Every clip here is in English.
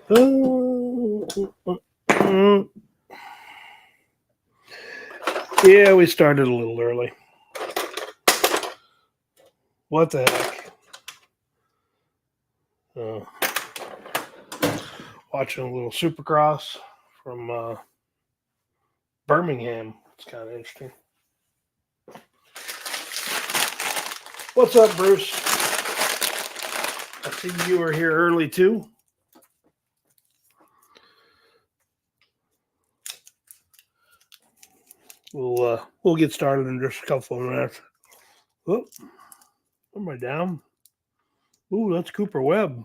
Yeah, we started a little early. What the heck? Watching a little Supercross from Birmingham. It's kind of interesting. What's up, Bruce? I see you were here early too. We'll get started in just a couple of minutes. Oh, am I down? Ooh, that's Cooper Webb.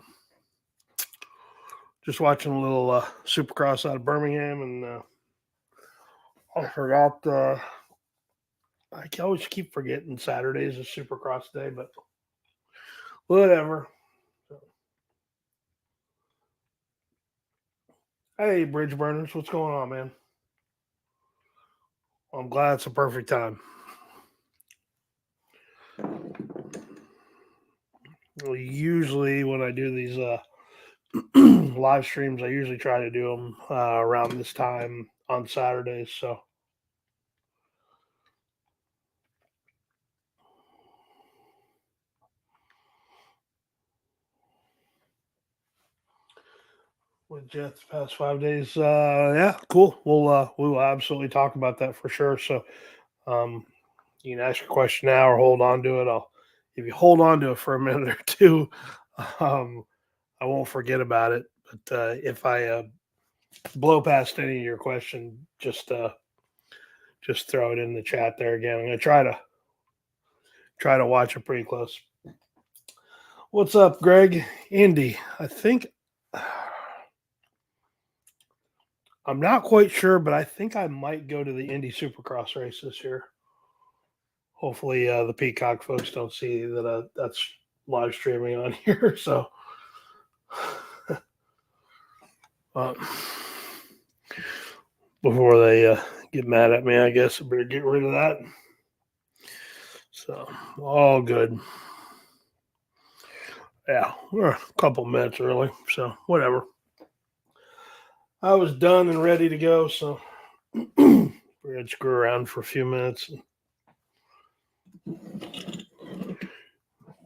Just watching a little Supercross out of Birmingham, and I forgot. I always keep forgetting Saturdays is Supercross day, but whatever. Hey, Bridge Burners, what's going on, man? I'm glad it's a perfect time. Well, usually when I do these live streams, I usually try to do them around this time on Saturdays. So with Jets past 5 days, yeah, cool. We will absolutely talk about that for sure. So um, you can ask your question now or hold on to it. If you hold on to it for a minute or two, um, I won't forget about it. But if I blow past any of your question, just throw it in the chat there again. I'm gonna try to watch it pretty close. What's up, Greg? Indy. I think I'm not quite sure, but I think I might go to the Indy Supercross race this year. Hopefully, the Peacock folks don't see that that's live streaming on here. So, uh, before they get mad at me, I guess I better get rid of that. So, all good. Yeah, we're a couple minutes early, so whatever. I was done and ready to go, so we're gonna screw around for a few minutes and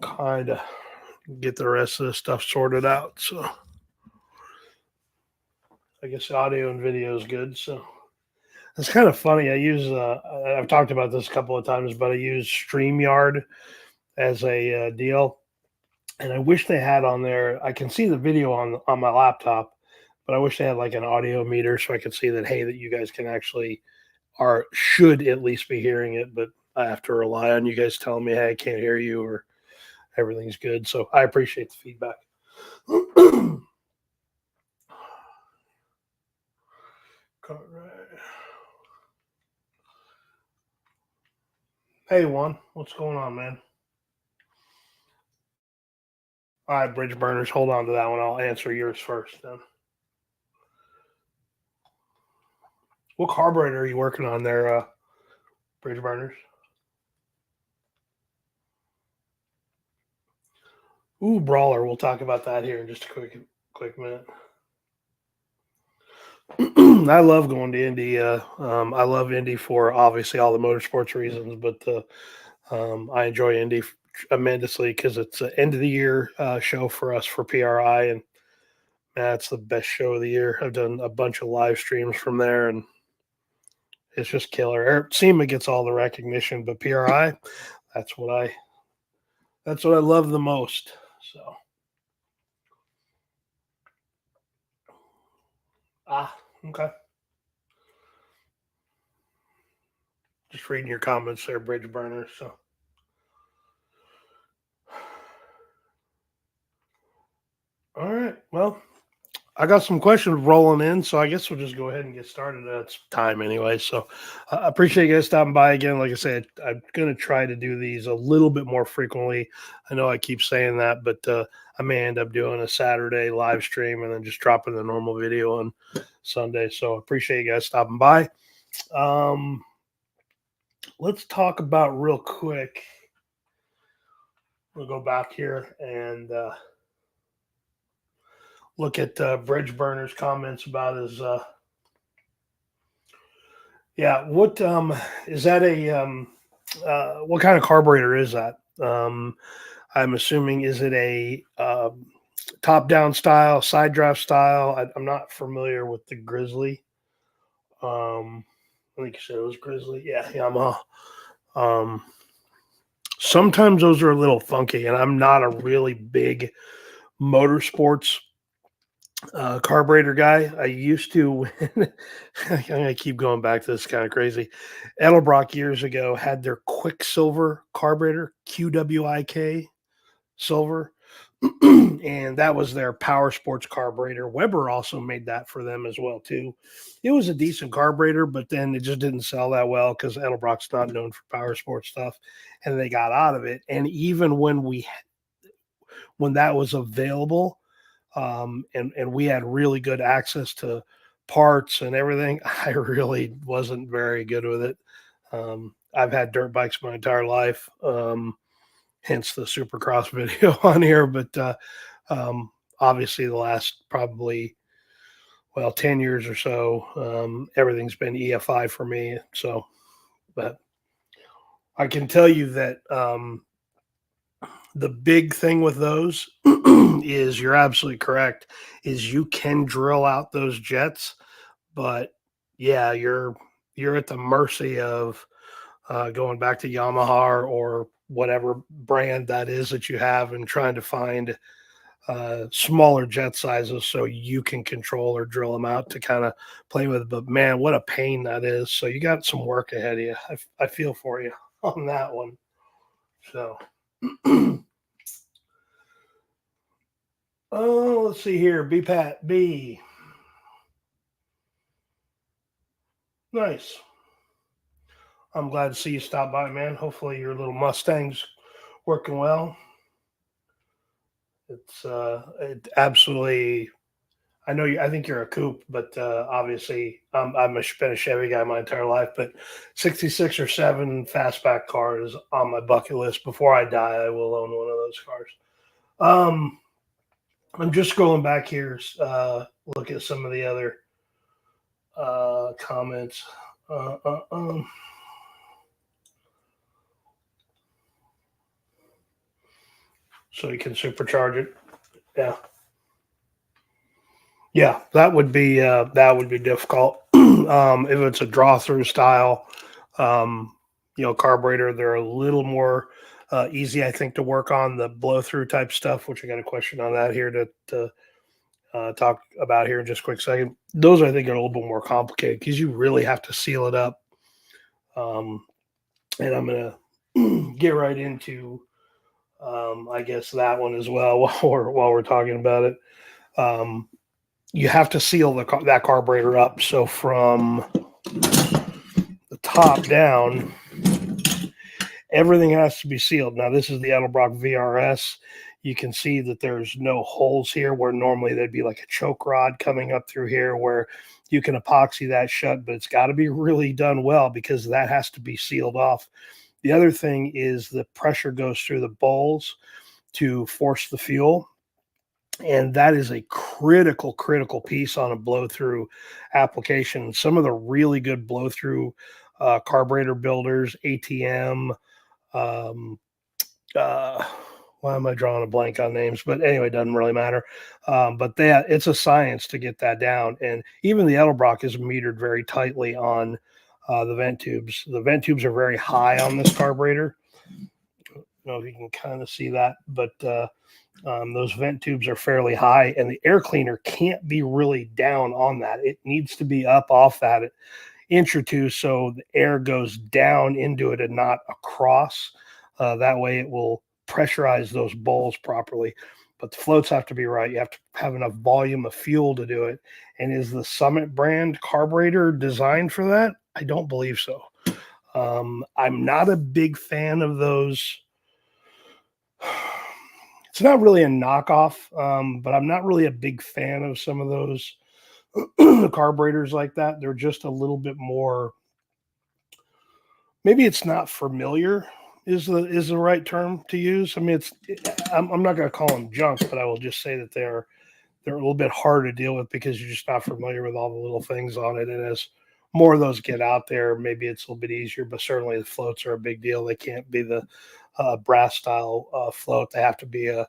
kind of get the rest of the stuff sorted out. So I guess audio and video is good. So it's kind of funny. I've talked about this a couple of times, but I use StreamYard as a deal, and I wish they had on there. I can see the video on my laptop, but I wish they had like an audio meter so I could see that, hey, that you guys can actually or should at least be hearing it. But I have to rely on you guys telling me, hey, I can't hear you or everything's good. So I appreciate the feedback. Hey, Juan, what's going on, man? All right, Bridge Burners, hold on to that one. I'll answer yours first then. What carburetor are you working on there, Bridge Burners? Ooh, Brawler. We'll talk about that here in just a quick minute. I love going to Indy. I love Indy for obviously all the motorsports reasons, but I enjoy Indy tremendously because it's an end of the year show for us for PRI, and that's the best show of the year. I've done a bunch of live streams from there, and it's just killer. SEMA gets all the recognition, but PRI, that's what I love the most. So, okay. Just reading your comments there, Bridge Burner. So, all right. Well, I got some questions rolling in, so I guess we'll just go ahead and get started. It's time anyway. So I appreciate you guys stopping by again. Like I said, I'm going to try to do these a little bit more frequently. I know I keep saying that, but I may end up doing a Saturday live stream and then just dropping the normal video on Sunday. So I appreciate you guys stopping by. Let's talk about real quick. We'll go back here and look at Bridge Burner's comments about his. Yeah, what is that what kind of carburetor is that? I'm assuming, is it a top down style, side draft style? I'm not familiar with the Grizzly. I think you said it was Grizzly. Yeah, Yamaha. Um, Sometimes those are a little funky, and I'm not a really big motorsports carburetor guy. I used to. I'm gonna keep going back to this, kind of crazy. Edelbrock years ago had their Quicksilver carburetor, QWIK silver, and that was their power sports carburetor. Weber also made that for them as well too. It was a decent carburetor, but then it just didn't sell that well because Edelbrock's not known for power sports stuff, and they got out of it. And even when that was available, and we had really good access to parts and everything, I really wasn't very good with it. I've had dirt bikes my entire life. Hence the Supercross video on here. But obviously, the last probably 10 years or so, everything's been EFI for me. So, but I can tell you that the big thing with those is, you're absolutely correct, is you can drill out those jets, but yeah, you're at the mercy of going back to Yamaha or whatever brand that is that you have, and trying to find smaller jet sizes so you can control or drill them out to kind of play with. But man, what a pain that is. So you got some work ahead of you. I feel for you on that one. So, oh, let's see here. B Pat B. Nice. I'm glad to see you stop by, man. Hopefully your little Mustang's working well. It absolutely. I know you. I think you're a coupe, but obviously been a Chevy guy my entire life. But 66 or 7 fastback car is on my bucket list. Before I die, I will own one of those cars. I'm just scrolling back here. Look at some of the other comments. So you can supercharge it. Yeah. Yeah, that would be difficult. If it's a draw through style, carburetor, they're a little more easy, I think, to work on. The blow through type stuff, which I got a question on that here to talk about here in just a quick second. Those, I think, are a little bit more complicated because you really have to seal it up. And I'm gonna get right into, I guess, that one as well while we're talking about it. You have to seal that carburetor up. So from the top down, everything has to be sealed. Now, this is the Edelbrock VRS. You can see that there's no holes here where normally there'd be like a choke rod coming up through here where you can epoxy that shut, but it's got to be really done well because that has to be sealed off. The other thing is the pressure goes through the bowls to force the fuel. And that is a critical piece on a blow through application. Some of the really good blow through carburetor builders, ATM, why am I drawing a blank on names? But anyway, it doesn't really matter. But it's a science to get that down. And even the Edelbrock is metered very tightly on the vent tubes. The vent tubes are very high on this carburetor. I don't know if you can kind of see that, but those vent tubes are fairly high, and the air cleaner can't be really down on that. It needs to be up off that an inch or two so the air goes down into it and not across. That way it will pressurize those bowls properly. But the floats have to be right. You have to have enough volume of fuel to do it. And is the Summit brand carburetor designed for that? I don't believe so. I'm not a big fan of those. It's not really a knockoff, but I'm not really a big fan of some of those carburetors like that. They're just a little bit more. Maybe it's not familiar is the right term to use. I mean, I'm not going to call them junk, but I will just say that they're a little bit harder to deal with because you're just not familiar with all the little things on it. And as more of those get out there, maybe it's a little bit easier. But certainly the floats are a big deal. They can't be the brass style float. They have to be a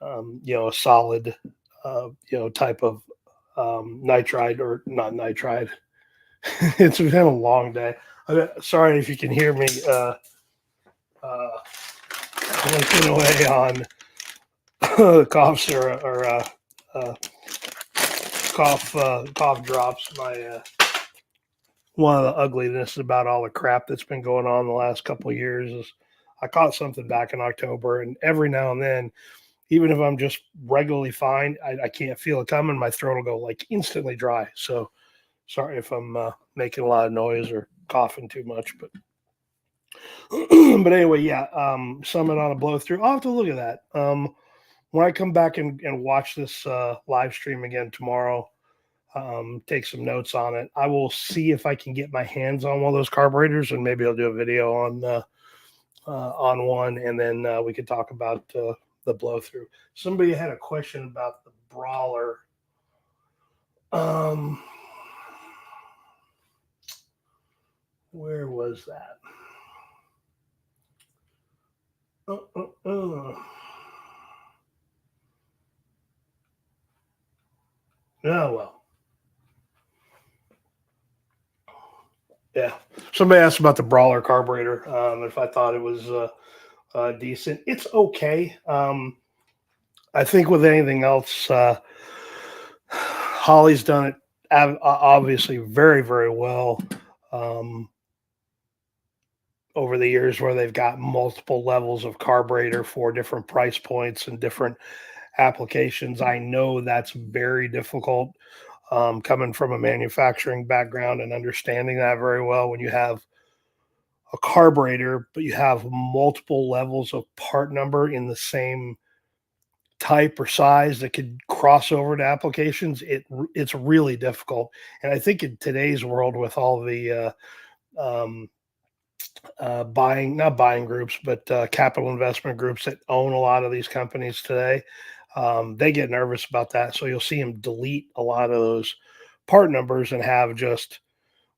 a solid type of nitride or not nitride. It's been a long day. Sorry if you can hear me blinking away on coughs or uh, cough drops. My one of the ugliness about all the crap that's been going on the last couple of years is I caught something back in October, and every now and then, even if I'm just regularly fine, I can't feel it coming. My throat will go like instantly dry. So sorry if I'm making a lot of noise or coughing too much, but but anyway, yeah, Summit on a blow through. I'll have to look at that. When I come back and watch this live stream again tomorrow, take some notes on it. I will see if I can get my hands on one of those carburetors, and maybe I'll do a video on one, and then we could talk about the blow through. Somebody had a question about the brawler. Where was that? Oh, well. Yeah. Somebody asked about the brawler carburetor. If I thought it was decent. It's okay. I think with anything else, Holley's done it obviously very, very well over the years, where they've got multiple levels of carburetor for different price points and different applications. I know that's very difficult coming from a manufacturing background and understanding that very well. When you have a carburetor, but you have multiple levels of part number in the same type or size that could cross over to applications, it's really difficult. And I think in today's world, with all the not buying groups, but capital investment groups that own a lot of these companies today, they get nervous about that. So you'll see them delete a lot of those part numbers and have just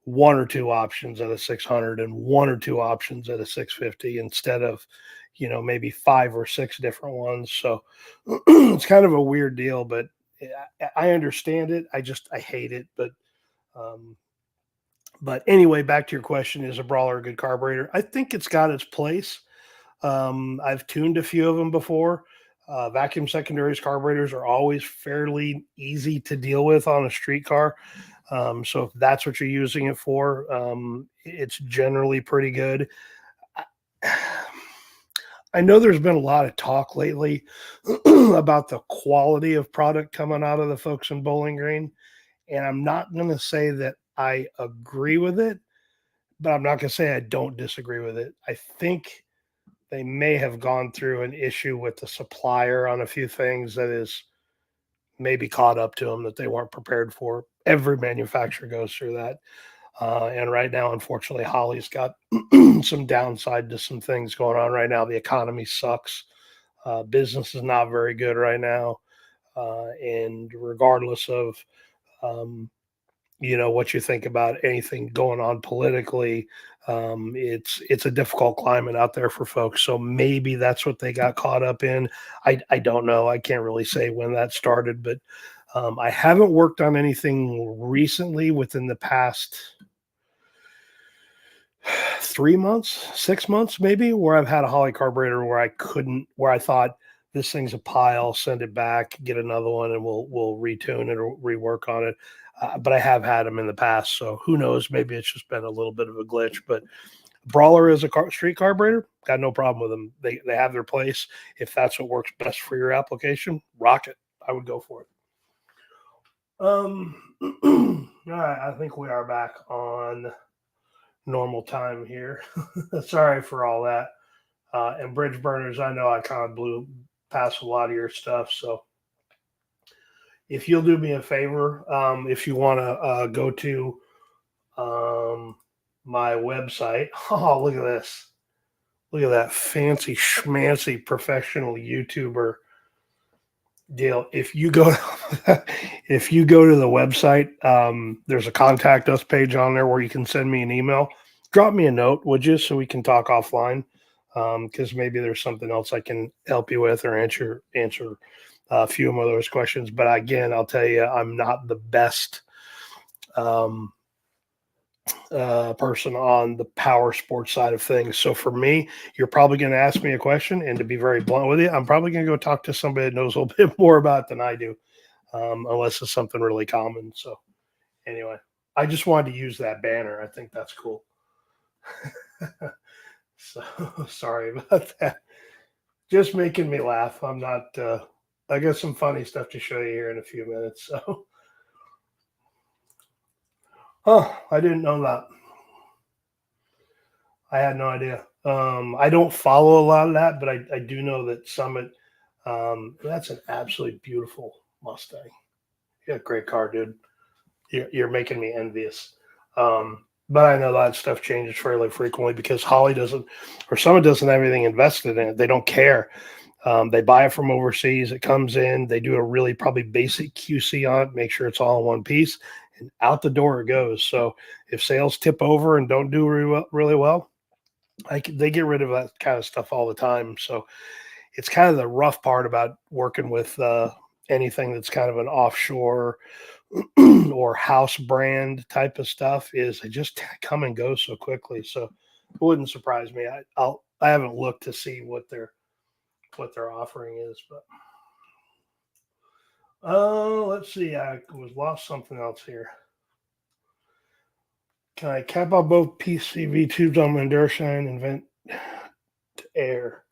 one or two options at a 600 and one or two options at a 650 instead of maybe 5 or 6 different ones. So it's kind of a weird deal, but I understand it. I hate it. But anyway, back to your question: is a brawler a good carburetor? I think it's got its place. I've tuned a few of them before. Vacuum secondaries carburetors are always fairly easy to deal with on a street car. So if that's what you're using it for, it's generally pretty good. I know there's been a lot of talk lately about the quality of product coming out of the folks in Bowling Green. And I'm not going to say that I agree with it, but I'm not going to say I don't disagree with it. I think they may have gone through an issue with the supplier on a few things that is maybe caught up to them that they weren't prepared for. Every manufacturer goes through that. And right now, unfortunately, Holley's got some downside to some things going on right now. The economy sucks. Business is not very good right now. And regardless of, what you think about anything going on politically, it's a difficult climate out there for folks. So maybe that's what they got caught up in. I don't know. I can't really say when that started, but I haven't worked on anything recently within the past 3 months, 6 months, maybe, where I've had a Holley carburetor where I thought this thing's a pile, send it back, get another one, and we'll retune it or rework on it. But I have had them in the past, so who knows? Maybe it's just been a little bit of a glitch. But Brawler is a street carburetor. Got no problem with them. They have their place. If that's what works best for your application, rock it. I would go for it. All right, I think we are back on normal time here. Sorry for all that. And bridge burners, I know I kind of blew past a lot of your stuff. So if you'll do me a favor, if you want to go to my website. Oh, look at this. Look at that fancy schmancy professional YouTuber Deal. If you go if you go to the website, there's a contact us page on there where you can send me an email. Drop me a note, would you, so we can talk offline? Because maybe there's something else I can help you with or answer a few of those questions. But again, I'll tell you, I'm not the best um, person on the power sports side of things. So for me, you're probably going to ask me a question, and to be very blunt with you, I'm probably going to go talk to somebody that knows a little bit more about it than I do, unless it's something really common. So anyway, I just wanted to use that banner. I think that's cool. So sorry about that. Just making me laugh. I'm not. I got some funny stuff to show you here in a few minutes. So, oh, I didn't know that. I had no idea. I don't follow a lot of that, but I do know that Summit. That's an absolutely beautiful Mustang. Yeah, great car, dude. You're making me envious. But I know that stuff changes fairly frequently because Holley doesn't, or Summit doesn't have anything invested in it. They don't care. They buy it from overseas. It comes in. They do a really probably basic QC on it, make sure it's all in one piece, and out the door it goes. So if sales tip over and don't do really well, they get rid of that kind of stuff all the time. So it's kind of the rough part about working with anything that's kind of an offshore or house brand type of stuff is they just come and go so quickly. So it wouldn't surprise me. I haven't looked to see what their offering is, but let's see. I was lost something else here. Can I cap out both PCV tubes on my Durshine and vent to air?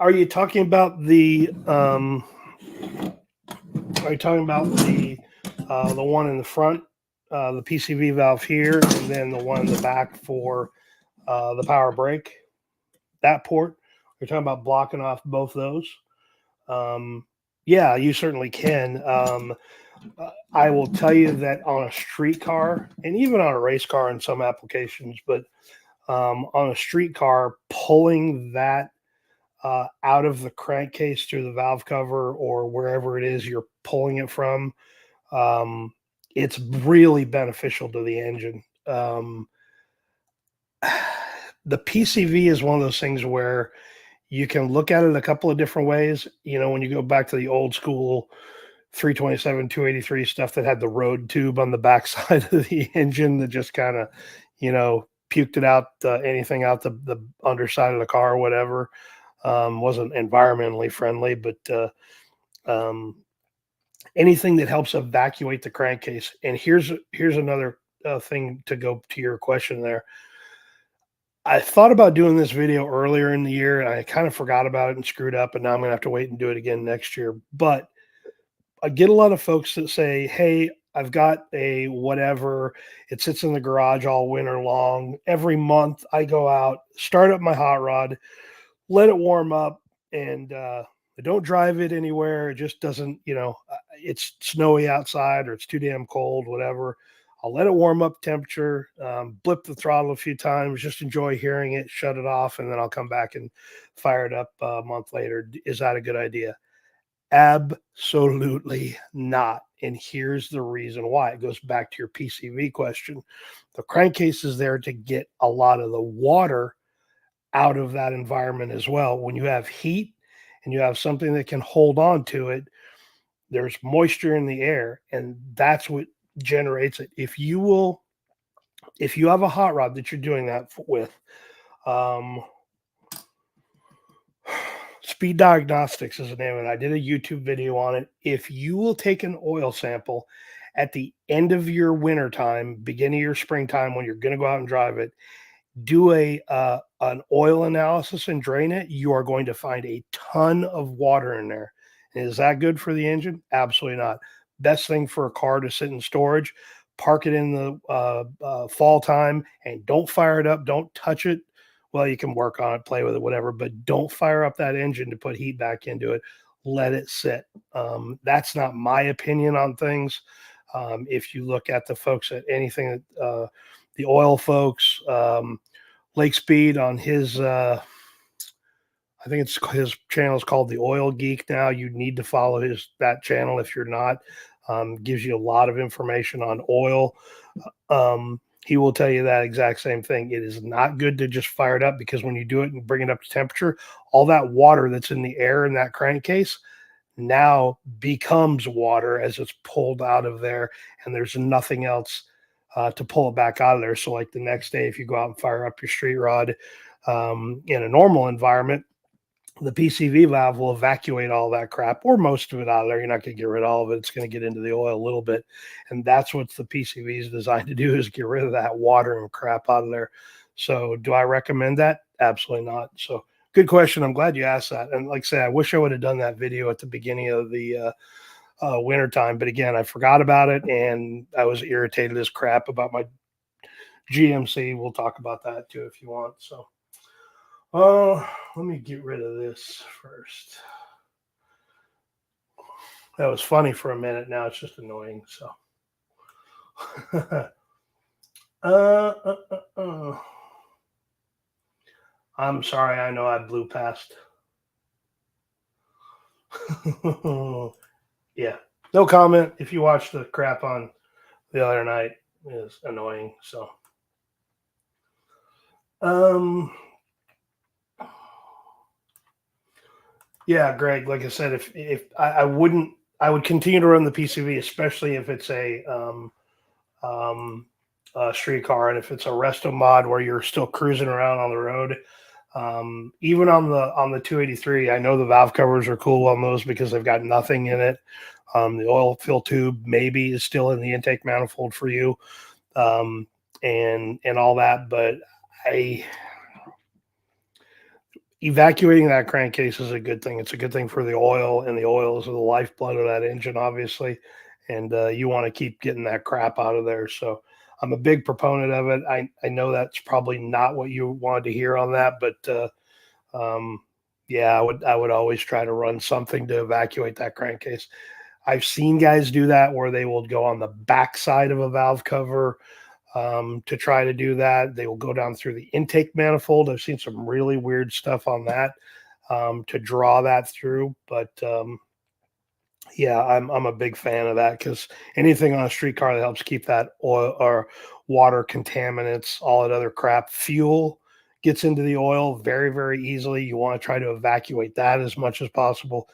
Are you talking about the Are you talking about the one in the front, the PCV valve here, and then the one in the back for the power brake? That port. You're talking about blocking off both those. Yeah, you certainly can. I will tell you that on a street car and even on a race car in some applications, but on a street car, pulling that out of the crankcase through the valve cover or wherever it is you're pulling it from, it's really beneficial to the engine. The PCV is one of those things where you can look at it a couple of different ways. You know, when you go back to the old school 327, 283 stuff that had the road tube on the backside of the engine that just kind of, puked it out, anything out the underside of the car or whatever, wasn't environmentally friendly, but anything that helps evacuate the crankcase. And here's another thing to go to your question there. I thought about doing this video earlier in the year, and I kind of forgot about it and screwed up, and now I'm going to have to wait and do it again next year. But I get a lot of folks that say, hey, I've got a whatever, it sits in the garage all winter long. Every month I go out, start up my hot rod, let it warm up, and I don't drive it anywhere. It just doesn't, it's snowy outside or it's too damn cold, whatever. I'll let it warm up temperature, blip the throttle a few times, just enjoy hearing it, shut it off, and then I'll come back and fire it up a month later. Is that a good idea? Absolutely not. And here's the reason why. It goes back to your PCV question. The crankcase is there to get a lot of the water out of that environment as well. When you have heat and you have something that can hold on to it, there's moisture in the air, and that's what generates it. If you have a hot rod that you're doing that with, Speed Diagnostics is the name of it. I did a YouTube video on it. If you will take an oil sample at the end of your winter time, beginning of your springtime, when you're going to go out and drive it, do an oil analysis and drain it, you are going to find a ton of water in there. And is that good for the engine? Absolutely not. Best thing for a car to sit in storage, park it in the fall time, and don't fire it up. Don't touch it. Well, you can work on it, play with it, whatever, but don't fire up that engine to put heat back into it. Let it sit. That's not my opinion on things. If you look at the folks at anything that the oil folks, Lake Speed on his I think it's his channel is called the Oil Geek now. You need to follow that channel if you're not. Gives you a lot of information on oil. He will tell you that exact same thing. It is not good to just fire it up, because when you do it and bring it up to temperature, all that water that's in the air in that crankcase now becomes water as it's pulled out of there, and there's nothing else to pull it back out of there. So, like the next day, if you go out and fire up your street rod in a normal environment, the PCV valve will evacuate all that crap, or most of it, out of there. You're not going to get rid of all of it. It's going to get into the oil a little bit. And that's what the PCV is designed to do, is get rid of that water and crap out of there. So do I recommend that? Absolutely not. So good question. I'm glad you asked that. And like I said, I wish I would have done that video at the beginning of the winter time. But again, I forgot about it, and I was irritated as crap about my GMC. We'll talk about that too if you want. So let me get rid of this first. That was funny for a minute. Now it's just annoying. So, I'm sorry. I know I blew past. Yeah, no comment. If you watched the crap on the other night, it was annoying. So, yeah, Greg, like I said, if I wouldn't, I would continue to run the PCV, especially if it's a street car, and if it's a resto mod where you're still cruising around on the road. Even on the 283, I know the valve covers are cool on those because they've got nothing in it. The oil fill tube maybe is still in the intake manifold for you, and all that, but evacuating that crankcase is a good thing. It's a good thing for the oil, and the oil is the lifeblood of that engine, obviously. And you want to keep getting that crap out of there. So I'm a big proponent of it. I know that's probably not what you wanted to hear on that, but yeah, I would always try to run something to evacuate that crankcase. I've seen guys do that where they will go on the back side of a valve cover to try to do that. They will go down through the intake manifold. I've seen some really weird stuff on that to draw that through. But yeah, I'm a big fan of that, because anything on a streetcar that helps keep that oil or water contaminants, all that other crap, fuel gets into the oil very, very easily. You want to try to evacuate that as much as possible.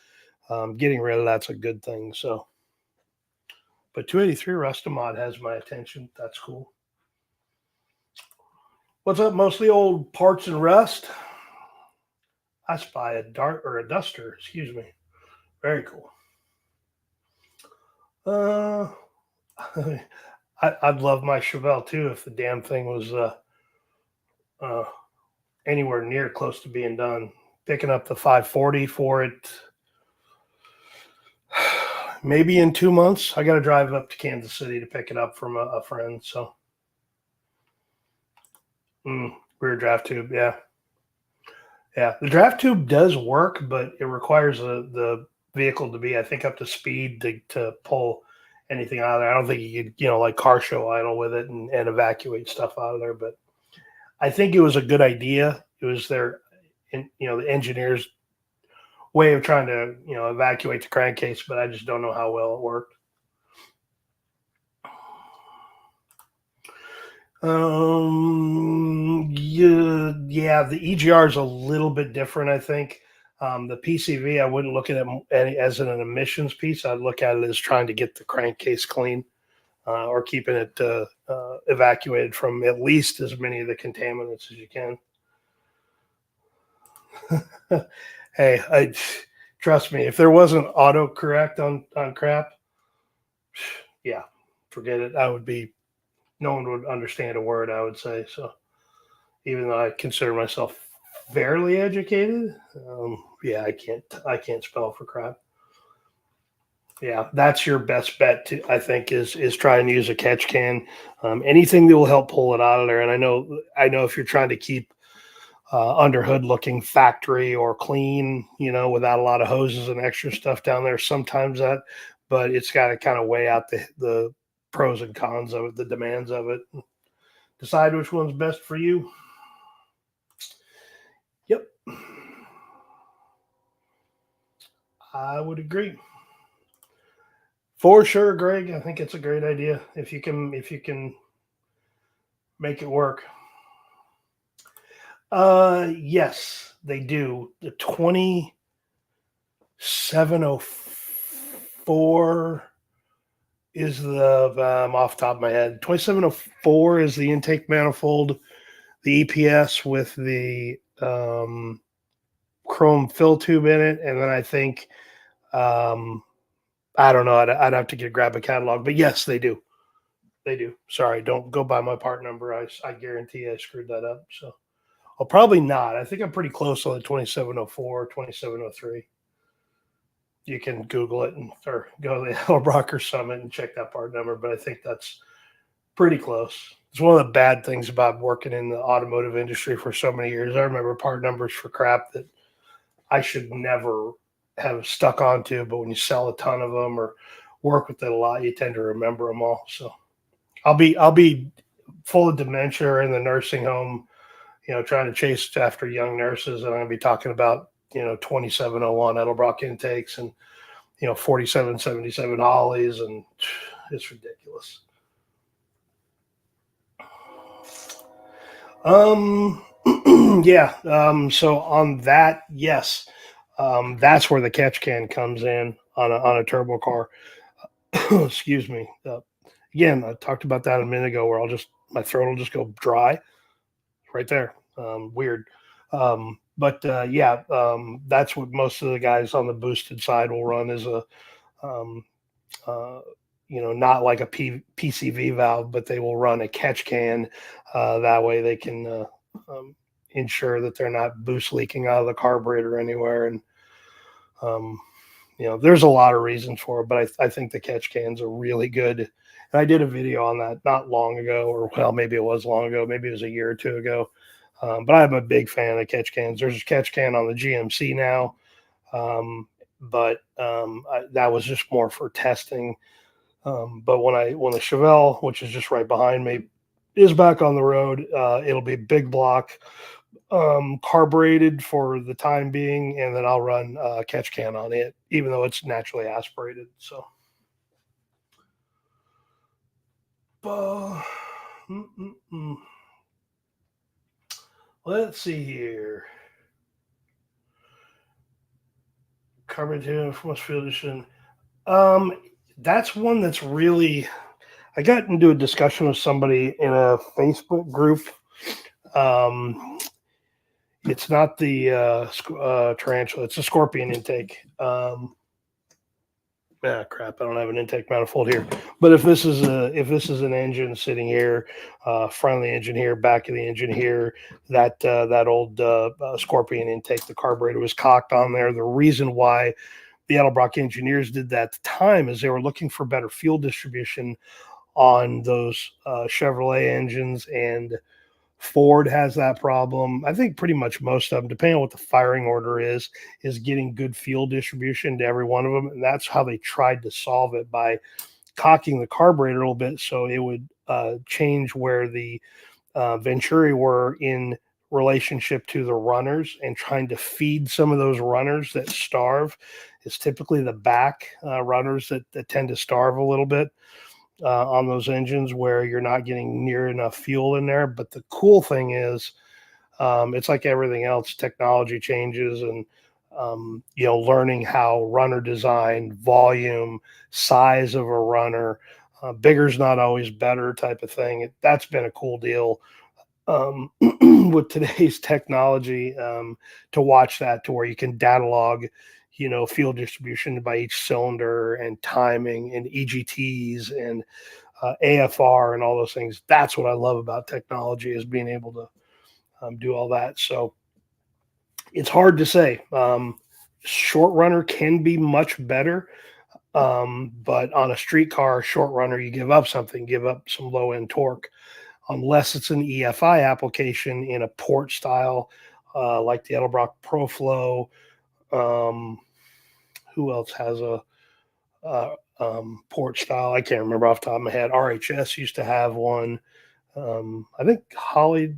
Getting rid of that's a good thing. So, but 283 Rustamod has my attention. That's cool. What's up? Mostly old parts and rust. I spy a dart or a duster. Excuse me. Very cool. I'd love my Chevelle too if the damn thing was anywhere near close to being done. Picking up the 540 for it, maybe in 2 months. I got to drive up to Kansas City to pick it up from a friend. So, rear draft tube, yeah. Yeah, the draft tube does work, but it requires the vehicle to be, I think, up to speed to pull anything out of there. I don't think you could, like car show idle with it and evacuate stuff out of there. But I think it was a good idea. It was the engineer's way of trying to, evacuate the crankcase, but I just don't know how well it worked. Yeah, the EGR is a little bit different, I think. The PCV, I wouldn't look at it as an emissions piece. I'd look at it as trying to get the crankcase clean, or keeping it evacuated from at least as many of the contaminants as you can. Hey, trust me, if there wasn't autocorrect on crap, yeah, forget it. No one would understand a word, I would say. So even though I consider myself fairly educated, yeah, I can't spell for crap. Yeah, that's your best bet I think is try and use a catch can. Anything that will help pull it out of there. And I know if you're trying to keep under hood looking factory or clean, without a lot of hoses and extra stuff down there, sometimes but it's got to kind of weigh out the pros and cons of it, the demands of it. Decide which one's best for you. Yep. I would agree. For sure, Greg. I think it's a great idea if you can make it work. Yes, they do. The 2704 is the off the top of my head. 2704 is the intake manifold, the EPS with the chrome fill tube in it, and then I think um, I don't know. I'd have to grab a catalog, but yes, they do. They do. Sorry, don't go by my part number. I guarantee I screwed that up. So I'll probably not. I think I'm pretty close on the 2704, 2703. You can Google it or go to the Edelbrock Summit and check that part number, but I think that's pretty close. It's one of the bad things about working in the automotive industry for so many years. I remember part numbers for crap that I should never have stuck onto, but when you sell a ton of them or work with it a lot, you tend to remember them all. So I'll be full of dementia in the nursing home, trying to chase after young nurses, and I'm going to be talking about 2701 Edelbrock intakes and 4777 hollies, and it's ridiculous. Um, yeah. So on that, yes, that's where the catch can comes in on a turbo car. Excuse me. Again, I talked about that a minute ago, where my throat will just go dry right there. Weird. But yeah, that's what most of the guys on the boosted side will run is a um, uh, not like a PCV valve, but they will run a catch can. That way they can ensure that they're not boost leaking out of the carburetor anywhere. And, um, there's a lot of reasons for it, but I think the catch cans are really good. And I did a video on that not long ago, or well, maybe it was long ago, maybe it was a year or two ago. But I'm a big fan of catch cans. There's a catch can on the GMC now, but that was just more for testing. But when the Chevelle, which is just right behind me, is back on the road, it'll be big block, carbureted for the time being, and then I'll run catch can on it, even though it's naturally aspirated. So, uh, let's see here. Carburetor from Field Edition. Um, that's one that's really. I got into a discussion with somebody in a Facebook group. Um, it's not the tarantula; it's a scorpion intake. Crap! I don't have an intake manifold here. But if this is an engine sitting here, front of the engine here, back of the engine here, that old Scorpion intake, the carburetor was cocked on there. The reason why the Edelbrock engineers did that at the time is they were looking for better fuel distribution on those Chevrolet engines, and Ford has that problem. I think pretty much most of them, depending on what the firing order is getting good fuel distribution to every one of them. And that's how they tried to solve it, by cocking the carburetor a little bit so it would change where the venturi were in relationship to the runners, and trying to feed some of those runners that starve. It's typically the back runners that tend to starve a little bit on those engines, where you're not getting near enough fuel in there. But the cool thing is, it's like everything else, technology changes, and learning how runner design, volume, size of a runner, bigger's not always better type of thing. That's been a cool deal with today's technology, to watch that, to where you can data log fuel distribution by each cylinder, and timing, and EGTs, and AFR, and all those things. That's what I love about technology, is being able to do all that. So it's hard to say. Short runner can be much better, but on a street car, short runner, you give up something, give up some low end torque, unless it's an EFI application in a port style, like the Edelbrock ProFlow. Um, who else has a port style? I can't remember off the top of my head. RHS used to have one. I think Holley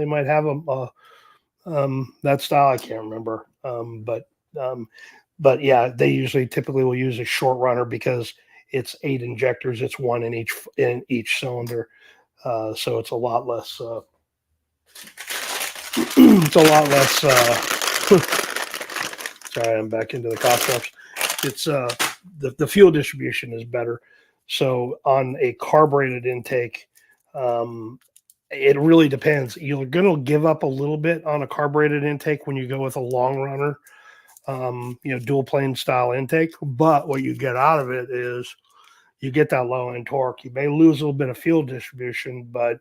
might have that style. I can't remember. But But yeah, they typically will use a short runner because it's 8 injectors. It's one in each cylinder, so it's a lot less. It's a lot less. Sorry, I'm back into the cough drops. It's the fuel distribution is better. So on a carbureted intake, it really depends. You're going to give up a little bit on a carbureted intake when you go with a long runner, dual plane style intake. But what you get out of it is you get that low end torque. You may lose a little bit of fuel distribution, but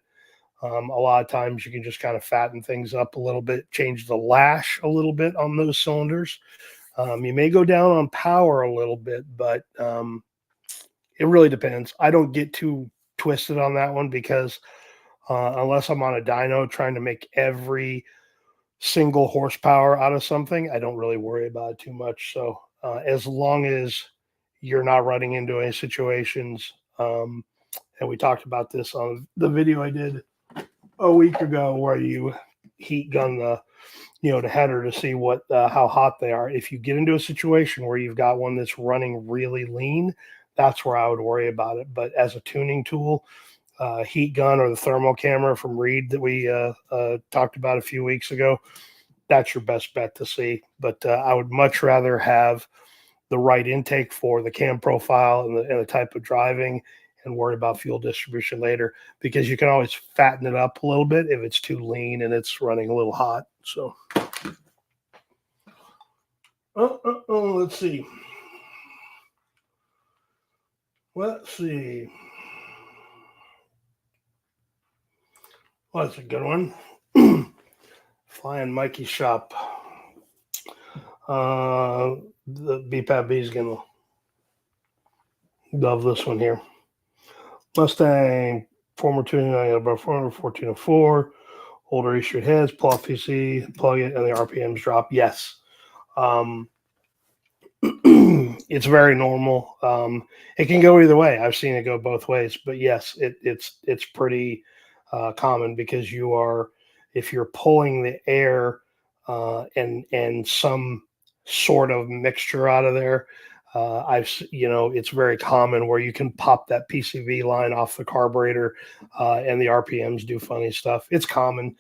a lot of times you can just kind of fatten things up a little bit, change the lash a little bit on those cylinders. You may go down on power a little bit, but it really depends. I don't get too twisted on that one because unless I'm on a dyno trying to make every single horsepower out of something, I don't really worry about it too much. So as long as you're not running into any situations, and we talked about this on the video I did a week ago where you heat gun the header to see what how hot they are. If you get into a situation where you've got one that's running really lean, that's where I would worry about it. But as a tuning tool, heat gun or the thermal camera from Reed that we talked about a few weeks ago, that's your best bet to see. But I would much rather have the right intake for the cam profile and the type of driving and worry about fuel distribution later, because you can always fatten it up a little bit if it's too lean and it's running a little hot. So let's see. Well, that's a good one. Flying Mikey's shop. The BPAB is going to love this one here. Mustang, former tuning, I got about 1404, older issued heads, pull off PC, plug it, and the RPMs drop. Yes. It's very normal. It can go either way. I've seen it go both ways, but yes, it's pretty common because if you're pulling the air and some sort of mixture out of there, it's very common where you can pop that PCV line off the carburetor and the RPMs do funny stuff. It's common.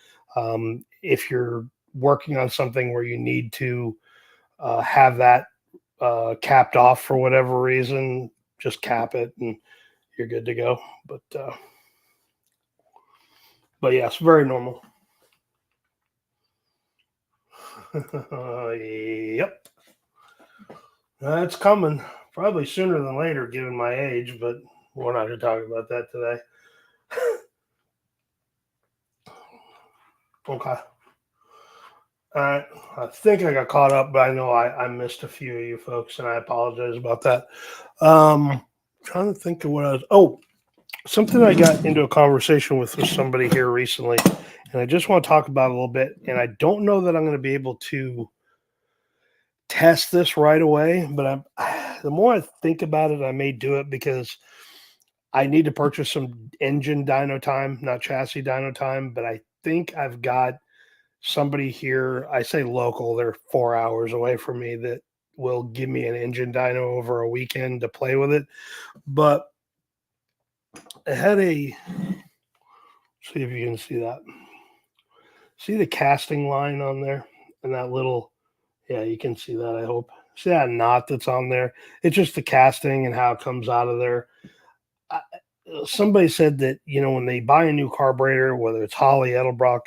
If you're working on something where you need to have that capped off for whatever reason, just cap it and you're good to go. But yes, very normal. Yep. It's coming probably sooner than later given my age, but we're not going to talk about that today. Okay. All right. I think I got caught up, but I know I missed a few of you folks, and I apologize about that. Trying to think of what I was. Oh, something I got into a conversation with somebody here recently, and I just want to talk about it a little bit. And I don't know that I'm going to be able to test this right away, but the more I think about it, I may do it because I need to purchase some engine dyno time, not chassis dyno time. But I think I've got somebody here, I say local, they're 4 hours away from me, that will give me an engine dyno over a weekend to play with it. But I had see if you can see that. See the casting line on there and that little, yeah, you can see that, I hope. See that knot that's on there? It's just the casting and how it comes out of there. Somebody said that, when they buy a new carburetor, whether it's Holley, Edelbrock,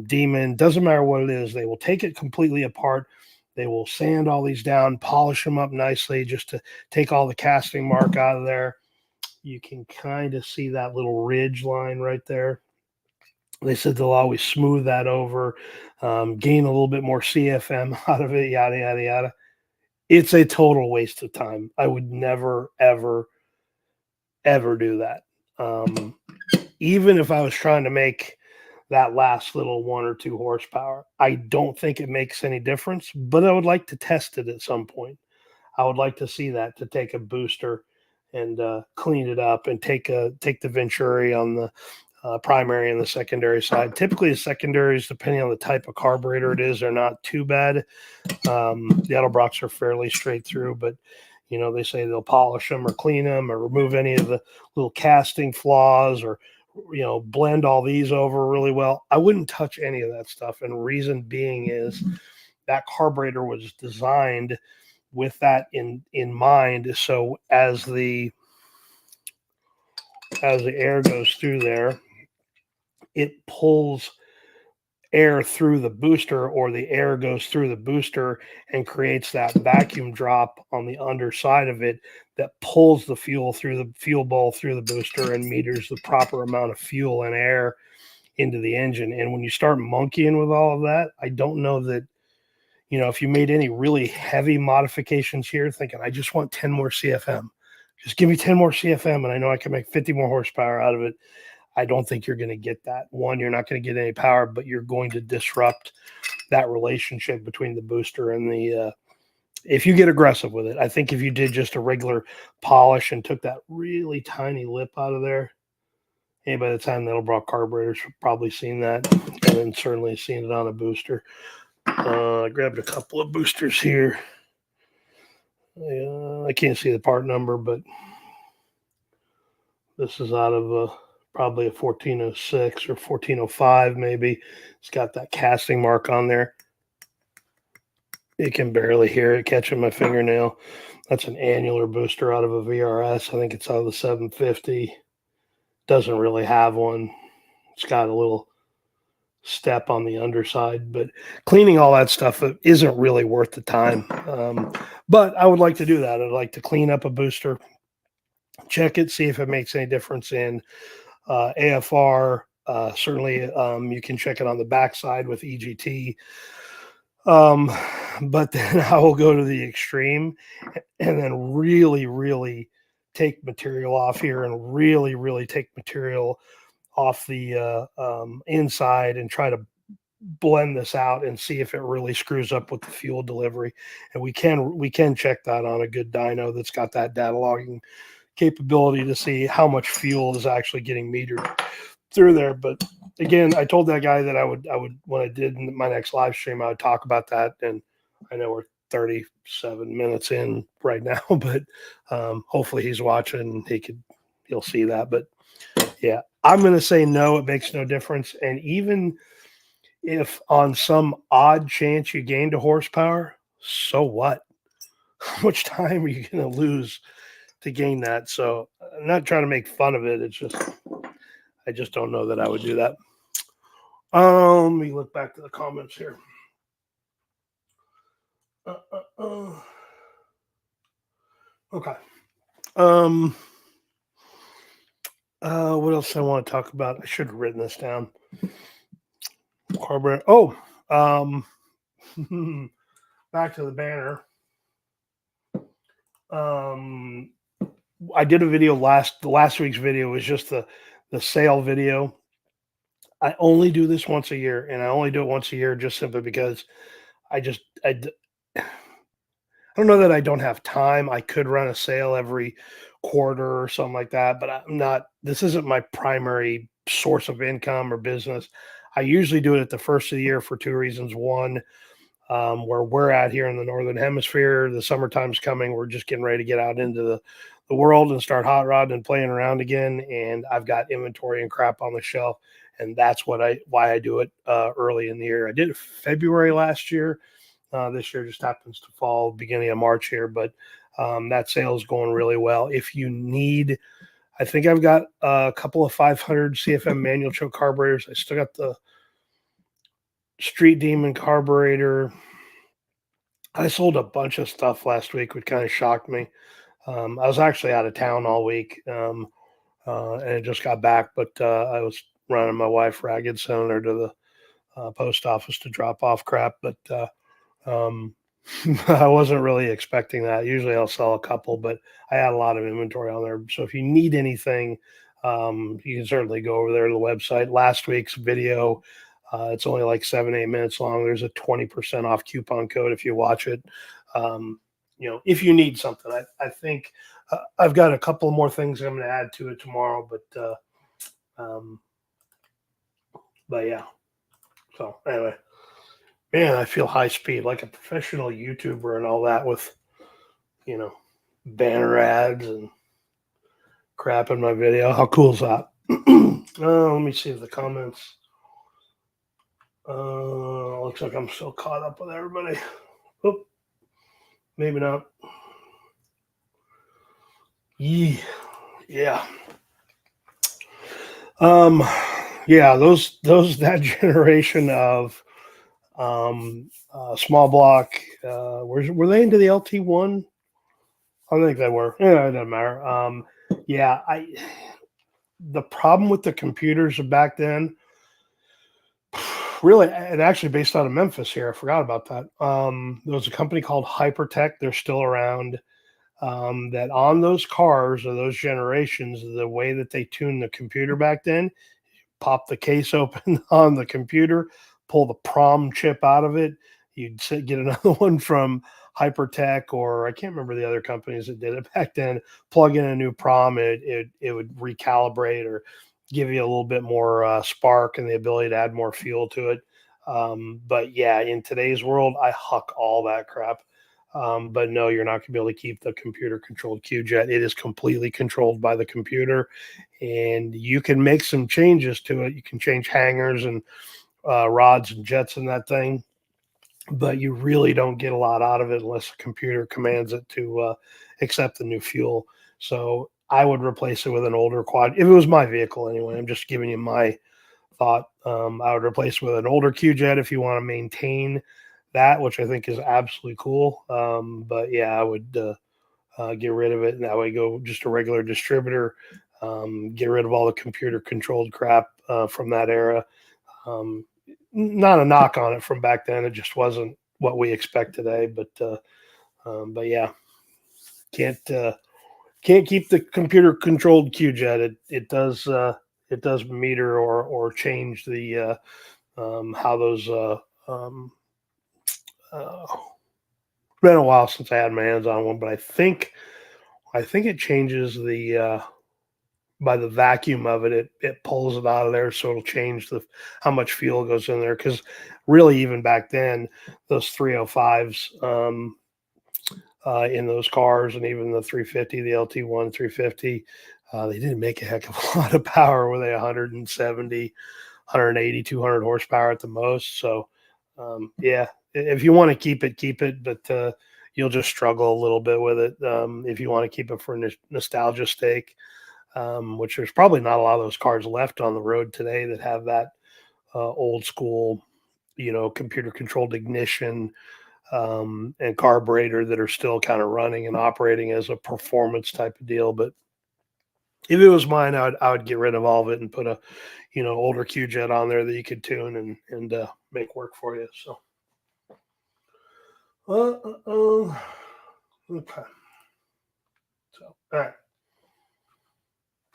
Demon, doesn't matter what it is, they will take it completely apart. They will sand all these down, polish them up nicely just to take all the casting mark out of there. You can kind of see that little ridge line right there. They said they'll always smooth that over, gain a little bit more CFM out of it, yada, yada, yada. It's a total waste of time. I would never, ever, ever do that. Even if I was trying to make that last little 1 or 2 horsepower, I don't think it makes any difference, but I would like to test it at some point. I would like to see that, to take a booster and clean it up and take the Venturi on the primary and the secondary side. Typically, the secondaries, depending on the type of carburetor it is, are not too bad. The edelbrocks are fairly straight through, but they say they'll polish them or clean them or remove any of the little casting flaws or blend all these over really well. I wouldn't touch any of that stuff, and reason being is that carburetor was designed with that in mind. So as the air goes through there, it pulls air through the booster, or the air goes through the booster and creates that vacuum drop on the underside of it that pulls the fuel through the fuel bowl through the booster and meters the proper amount of fuel and air into the engine. And when you start monkeying with all of that, I don't know that, if you made any really heavy modifications here, thinking, I just want 10 more CFM, just give me 10 more CFM and I know I can make 50 more horsepower out of it. I don't think you're going to get that. One, you're not going to get any power, but you're going to disrupt that relationship between the booster and the, if you get aggressive with it. I think if you did just a regular polish and took that really tiny lip out of there, hey, by the time the edelbrock carburetors have probably seen that, and then certainly seen it on a booster. I grabbed a couple of boosters here. I can't see the part number, but this is out of probably a 1406 or 1405 maybe. It's got that casting mark on there. You can barely hear it catching my fingernail. That's an annular booster out of a VRS. I think it's out of the 750. Doesn't really have one. It's got a little step on the underside, but cleaning all that stuff isn't really worth the time. But I would like to do that. I'd like to clean up a booster, check it, see if it makes any difference in AFR. Certainly, you can check it on the backside with EGT. But then I will go to the extreme and then really, really take material off here and really, really take material off the inside and try to blend this out and see if it really screws up with the fuel delivery. And we can check that on a good dyno that's got that data logging capability to see how much fuel is actually getting metered through there. But again, I told that guy that I would when I did my next live stream, I would talk about that. And I know we're 37 minutes in right now, but hopefully he's watching and he'll see that. But yeah, I'm going to say no, it makes no difference. And even if on some odd chance you gained a horsepower, so what? How much time are you going to lose to gain that? So I'm not trying to make fun of it. It's just, I just don't know that I would do that. Let me look back to the comments here. Okay. What else I want to talk about? I should have written this down. Carburetor. Back to the banner. I did a video last week's video was just the sale video. I only do this once a year, and I only do it once a year just simply because I don't know that I don't have time. I could run a sale every quarter or something like that, but this isn't my primary source of income or business. I usually do it at the first of the year for two reasons. One, where we're at here in the Northern Hemisphere, the summertime's coming. We're just getting ready to get out into the world and start hot rodding and playing around again. And I've got inventory and crap on the shelf. And that's why I do it early in the year. I did it February last year. This year just happens to fall beginning of March here, but that sale is going really well. If you need, I think I've got a couple of 500 CFM manual choke carburetors. I still got the Street Demon carburetor. I sold a bunch of stuff last week, which kind of shocked me. I was actually out of town all week, and I just got back, but I was running my wife ragged, sending her to the post office to drop off crap. But I wasn't really expecting that. Usually I'll sell a couple, but I had a lot of inventory on there. So if you need anything, you can certainly go over there to the website. Last week's video, it's only like 7-8 minutes long. There's a 20% off coupon code if you watch it. If you need something, I think I've got a couple more things I'm going to add to it tomorrow, but But yeah. So anyway, man, I feel high speed like a professional YouTuber and all that with, you know, banner ads and crap in my video. How cool is that? Let me see the comments. Looks like I'm still caught up with everybody. Oop, maybe not. Yeah. Yeah, those that generation of small block. Were they into the LT1? I think they were. Yeah, it doesn't matter. Yeah, the problem with the computers back then, really, and actually based out of Memphis here. I forgot about that. There was a company called Hypertech. They're still around. That on those cars or those generations, the way that they tuned the computer back then, pop the case open on the computer, pull the PROM chip out of it. You'd get another one from Hypertech, or I can't remember the other companies that did it back then. Plug in a new PROM, it would recalibrate or give you a little bit more spark and the ability to add more fuel to it. But yeah, in today's world, I huck all that crap. But no, you're not going to be able to keep the computer controlled Q-Jet. It is completely controlled by the computer, and you can make some changes to it. You can change hangers and rods and jets in that thing, but you really don't get a lot out of it unless the computer commands it to accept the new fuel. So I would replace it with an older quad. If it was my vehicle anyway, I'm just giving you my thought. I would replace it with an older Q-Jet if you want to maintain that, which I think is absolutely cool. But yeah, I would get rid of it, and that way go just a regular distributor. Get rid of all the computer controlled crap from that era. Um, Not a knock on it from back then; it just wasn't what we expect today. But yeah, can't can't keep the computer controlled Q-Jet. It does meter or change the how those it's been a while since I had my hands on one, but I think it changes the by the vacuum of it, it pulls it out of there, so it'll change the how much fuel goes in there. Because really, even back then, those 305s in those cars, and even the 350, the LT1 350, they didn't make a heck of a lot of power. Were they 170, 180, 200 horsepower at the most? So yeah, if you want to keep it, but you'll just struggle a little bit with it if you want to keep it for nostalgia sake. Which there's probably not a lot of those cars left on the road today that have that old school, computer controlled ignition and carburetor that are still kind of running and operating as a performance type of deal. But if it was mine, I would get rid of all of it and put a, older Q-Jet on there that you could tune and make work for you. So, okay. So, all right.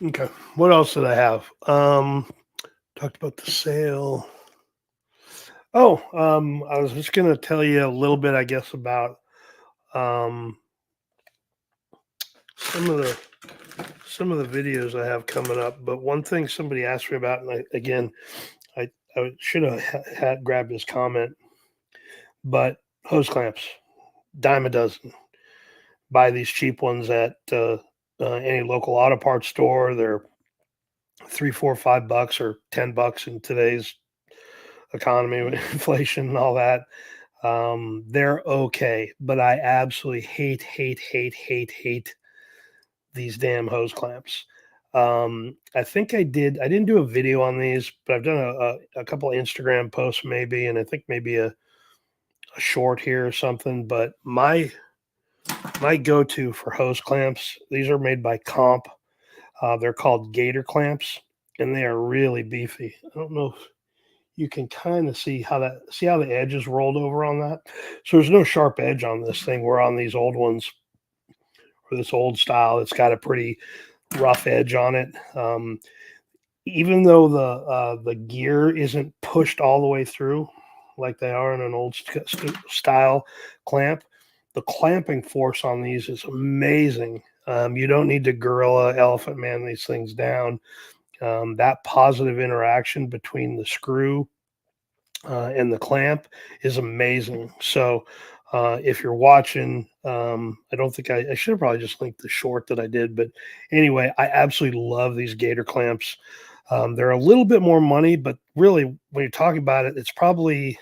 Okay. What else did I have? Talked about the sale. Oh, I was just going to tell you a little bit, I guess, about um, some of the videos I have coming up. But one thing somebody asked me about, and I should have had grabbed his comment, but hose clamps, dime a dozen. Buy these cheap ones at any local auto parts store. They're $3, $4, $5 or $10 in today's economy with inflation and all that. They're okay, but I absolutely hate these damn hose clamps. I think I didn't do a video on these, but I've done a couple of Instagram posts maybe, and I think maybe a short here or something. But my go-to for hose clamps, these are made by Comp. They're called Gator clamps, and they are really beefy. I don't know if you can kind of see how the edge is rolled over on that. So there's no sharp edge on this thing. Where on these old ones, or this old style, it's got a pretty rough edge on it. Even though the gear isn't pushed all the way through like they are in an old style clamp, the clamping force on these is amazing. You don't need to gorilla elephant man these things down. That positive interaction between the screw and the clamp is amazing. So if you're watching, I don't think I should have probably just linked the short that I did, but anyway, I absolutely love these gator clamps. They're a little bit more money, but really, when you're talking about it, it's probably,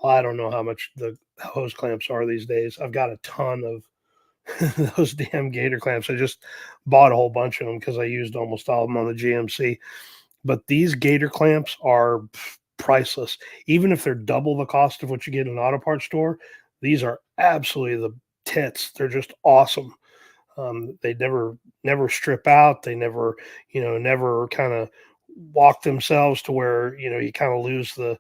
I don't know how much the hose clamps are these days. I've got a ton of those damn gator clamps. I just bought a whole bunch of them because I used almost all of them on the GMC. But these gator clamps are priceless. Even if they're double the cost of what you get in an auto parts store, these are absolutely the tits. They're just awesome. They never strip out. They never, never kind of walk themselves to where you kind of lose the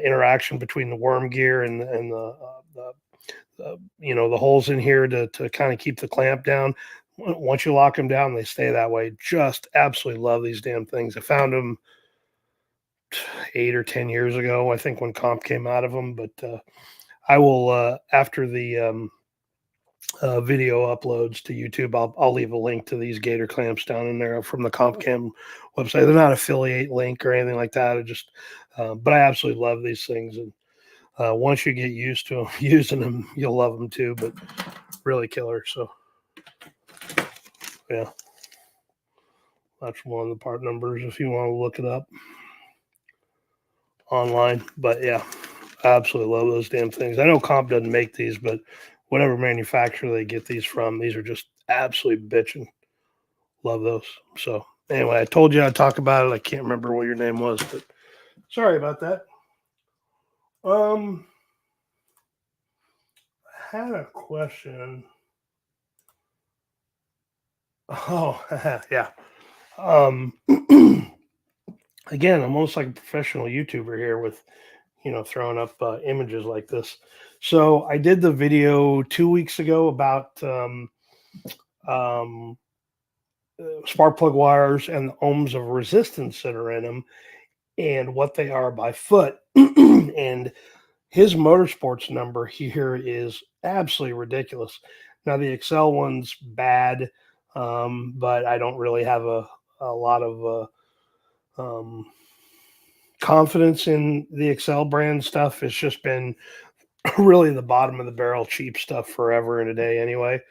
interaction between the worm gear and the holes in here to kind of keep the clamp down. Once you lock them down, they stay that way. Just absolutely love these damn things. I found them 8 or 10 years ago, I think, when Comp came out of them. But I will, after the video uploads to YouTube, I'll leave a link to these gator clamps down in there from the CompCam website. They're not affiliate link or anything like that. But I absolutely love these things, and once you get used to using them, you'll love them too. But really killer. So yeah, that's one of the part numbers if you want to look it up online. But yeah, I absolutely love those damn things. I know Comp doesn't make these, but whatever manufacturer they get these from, these are just absolutely bitching. Love those. So anyway, I told you I'd talk about it. I can't remember what your name was, but sorry about that. I had a question. Oh, yeah. Again, I'm almost like a professional YouTuber here with, throwing up images like this. So I did the video 2 weeks ago about um, spark plug wires and the ohms of resistance that are in them and what they are by foot. And his motorsports number here is absolutely ridiculous. Now the Excel one's bad, but I don't really have a lot of confidence in the Excel brand stuff. It's just been really the bottom of the barrel cheap stuff forever and a day anyway.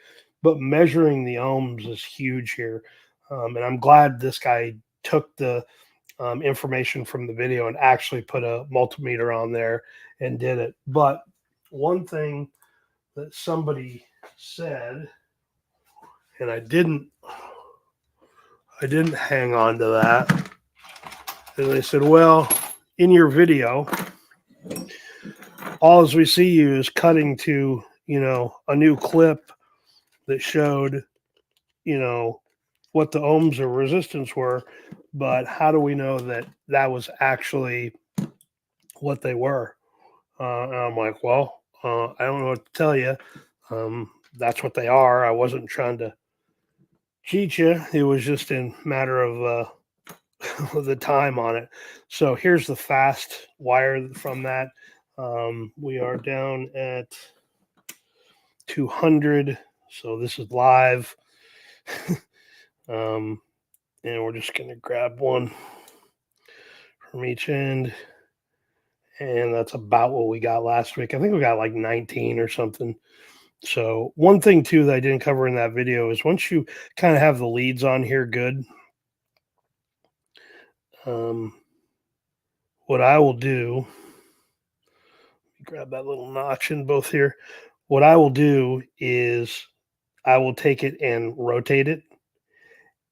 But measuring the ohms is huge here. And I'm glad this guy took the information from the video and actually put a multimeter on there and did it. But one thing that somebody said, and I didn't hang on to that. And they said, well, in your video, all as we see you is cutting to, a new clip that showed, what the ohms or resistance were, but how do we know that that was actually what they were? And I'm like, well, I don't know what to tell you. That's what they are. I wasn't trying to cheat you. It was just a matter of the time on it. So here's the fast wire from that. We are down at 200. So this is live. And we're just going to grab one from each end. And that's about what we got last week. I think we got like 19 or something. So one thing too that I didn't cover in that video is once you kind of have the leads on here good, what I will do, grab that little notch in both here. What I will do is I will take it and rotate it.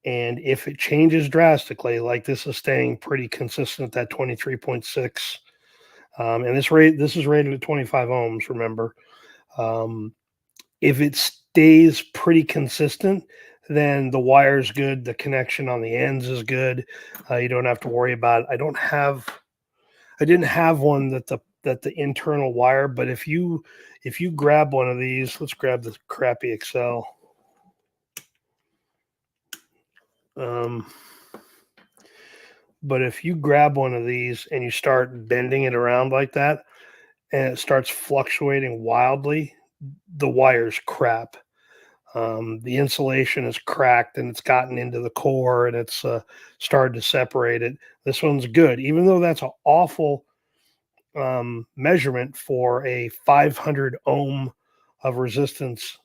And if it changes drastically, like this is staying pretty consistent at that 23.6, and this is rated at 25 ohms, remember. If it stays pretty consistent, then the wire is good. The connection on the ends is good. You don't have to worry about it. I didn't have one that the internal wire, but if you grab one of these, let's grab the crappy Excel. But if you grab one of these and you start bending it around like that, and it starts fluctuating wildly, the wire's crap. The insulation is cracked and it's gotten into the core and it's started to separate it. This one's good, even though that's an awful measurement for a 500 ohm of resistance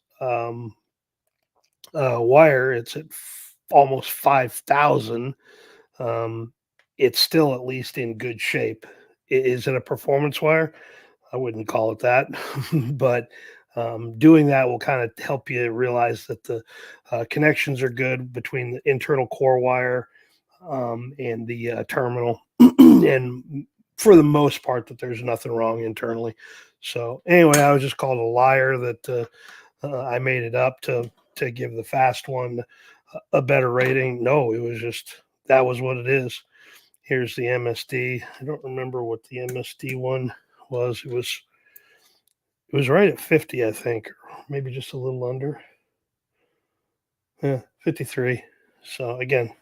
wire. It's at almost 5,000. Um, it's still at least in good shape. Is it a performance wire? I wouldn't call it that, but doing that will kind of help you realize that the connections are good between the internal core wire and the terminal, and for the most part, that there's nothing wrong internally. So anyway, I was just called a liar that I made it up to give the fast one a better rating. No, it was just that was what it is. Here's the MSD. I don't remember what the MSD one was. It was right at 50, I think, or maybe just a little under. Yeah, 53. So again,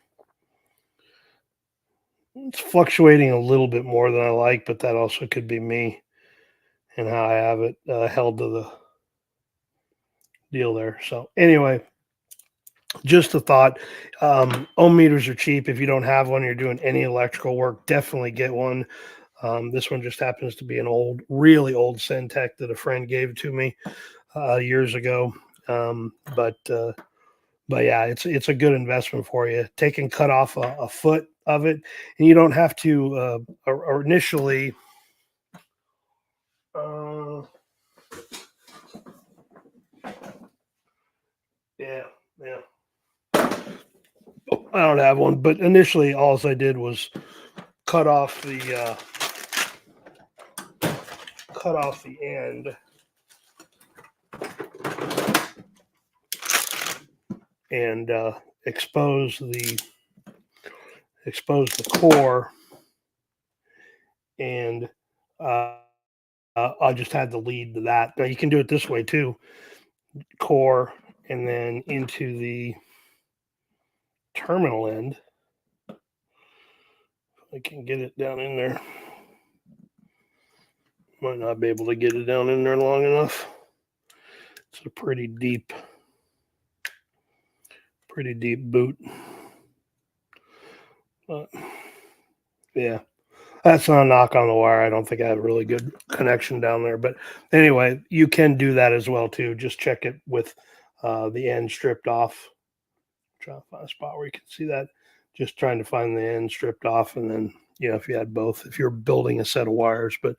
it's fluctuating a little bit more than I like, but that also could be me and how I have it held to the deal there. So anyway, just a thought. Ohm meters are cheap. If you don't have one, you're doing any electrical work, definitely get one. This one just happens to be an old, really old Centec that a friend gave to me years ago. But yeah, it's a good investment for you. Take and cut off a foot of it, and you don't have to or initially. Yeah, yeah. I don't have one, but initially, all I did was cut off the end and expose the core, and I just had the lead to that. Now you can do it this way too: core, and then into the terminal end. I can get it down in there. Might not be able to get it down in there long enough. It's a pretty deep boot. But yeah, that's not a knock on the wire. I don't think I have a really good connection down there. But anyway, you can do that as well too. Just check it with the end stripped off. Try to find a spot where you can see that. Just trying to find the end stripped off, and then if you had both, if you're building a set of wires. But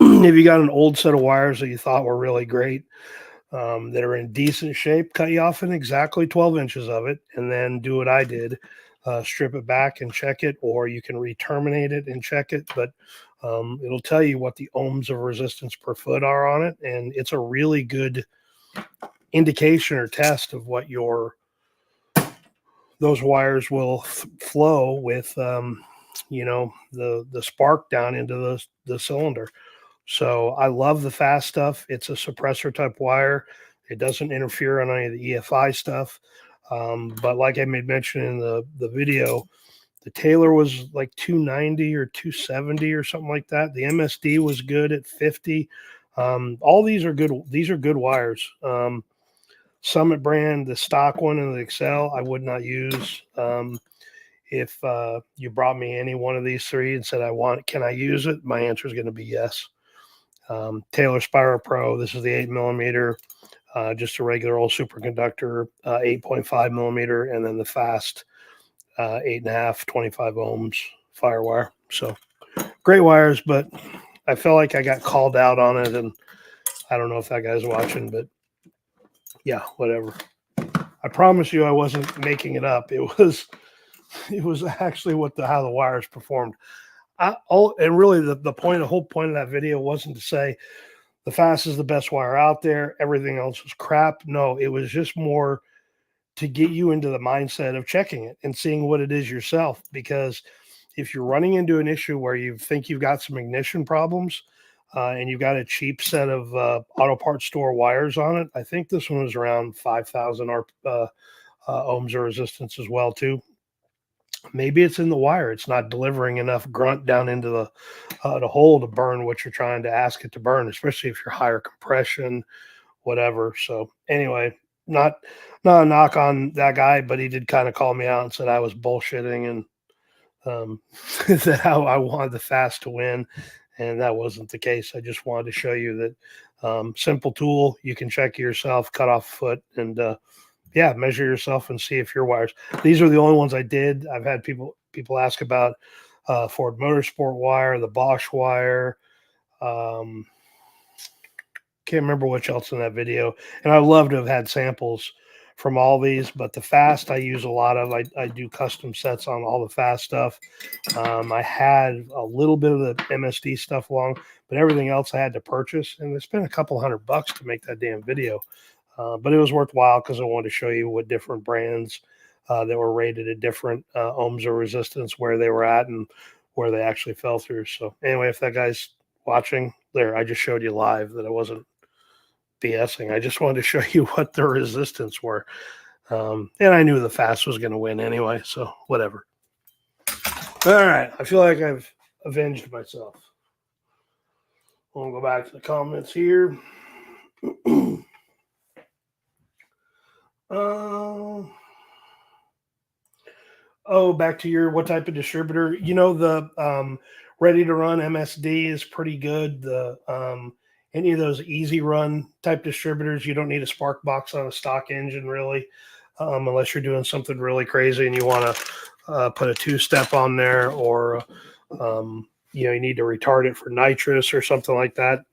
if you got an old set of wires that you thought were really great, that are in decent shape, cut you off in exactly 12 inches of it, and then do what I did. Strip it back and check it, or you can re-terminate it and check it. But it'll tell you what the ohms of resistance per foot are on it, and it's a really good indication or test of what those wires will flow with. The spark down into the cylinder. So I love the fast stuff. It's a suppressor type wire. It doesn't interfere on any of the EFI stuff. But like I made mention in the video, the Taylor was like 290 or 270 or something like that. The MSD was good at 50. All these are good. These are good wires. Summit brand, the stock one and the Excel, I would not use. If you brought me any one of these three and said, can I use it? My answer is going to be yes. Taylor Spiro Pro, this is the 8mm, just a regular old superconductor, 8.5 millimeter, and then the fast 8.5, 25 ohms firewire. So great wires, but I felt like I got called out on it, and I don't know if that guy's watching, but yeah, whatever. I promise you I wasn't making it up. It was actually how the wires performed. And really the whole point of that video wasn't to say the fast is the best wire out there, everything else is crap. No, it was just more to get you into the mindset of checking it and seeing what it is yourself. Because if you're running into an issue where you think you've got some ignition problems and you've got a cheap set of auto parts store wires on it, I think this one was around 5,000 ohms of resistance as well too. Maybe it's in the wire. It's not delivering enough grunt down into the hole to burn what you're trying to ask it to burn, especially if you're higher compression whatever. So anyway, not a knock on that guy, but he did kind of call me out and said I was bullshitting and that I wanted the fast to win, and that wasn't the case. I just wanted to show you that simple tool, you can check yourself, cut off a foot, and yeah, measure yourself and see if your wires. These are the only ones I did. I've had people ask about Ford Motorsport wire, the Bosch wire. Um, can't remember what else in that video. And I'd love to have had samples from all these, but the fast I use a lot of. I do custom sets on all the fast stuff. I had a little bit of the MSD stuff along, but everything else I had to purchase, and it's been a couple $100 to make that damn video. But it was worthwhile because I wanted to show you what different brands that were rated at different ohms of resistance, where they were at, and where they actually fell through. So anyway, if that guy's watching, there, I just showed you live that I wasn't BSing. I just wanted to show you what the resistance were. And I knew the fast was going to win anyway, so whatever. All right, I feel like I've avenged myself. We'll go back to the comments here. Back to your what type of distributor? You know, the ready to run MSD is pretty good. The any of those easy run type distributors, you don't need a spark box on a stock engine really, unless you're doing something really crazy and you want to put a two-step on there, or you need to retard it for nitrous or something like that.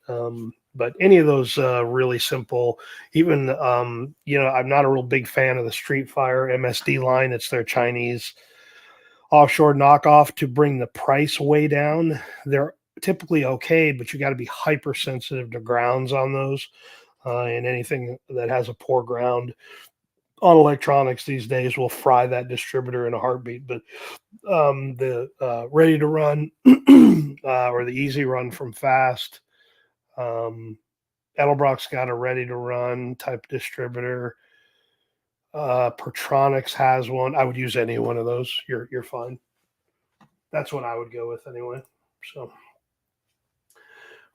But any of those really simple, even I'm not a real big fan of the Street Fire MSD line. It's their Chinese offshore knockoff to bring the price way down. They're typically okay, but you got to be hypersensitive to grounds on those, and anything that has a poor ground on electronics these days will fry that distributor in a heartbeat. But the ready to run or the easy run from Fast, Edelbrock's got a ready to run type distributor. Pertronics has one. I would use any one of those. You're fine. That's what I would go with anyway. So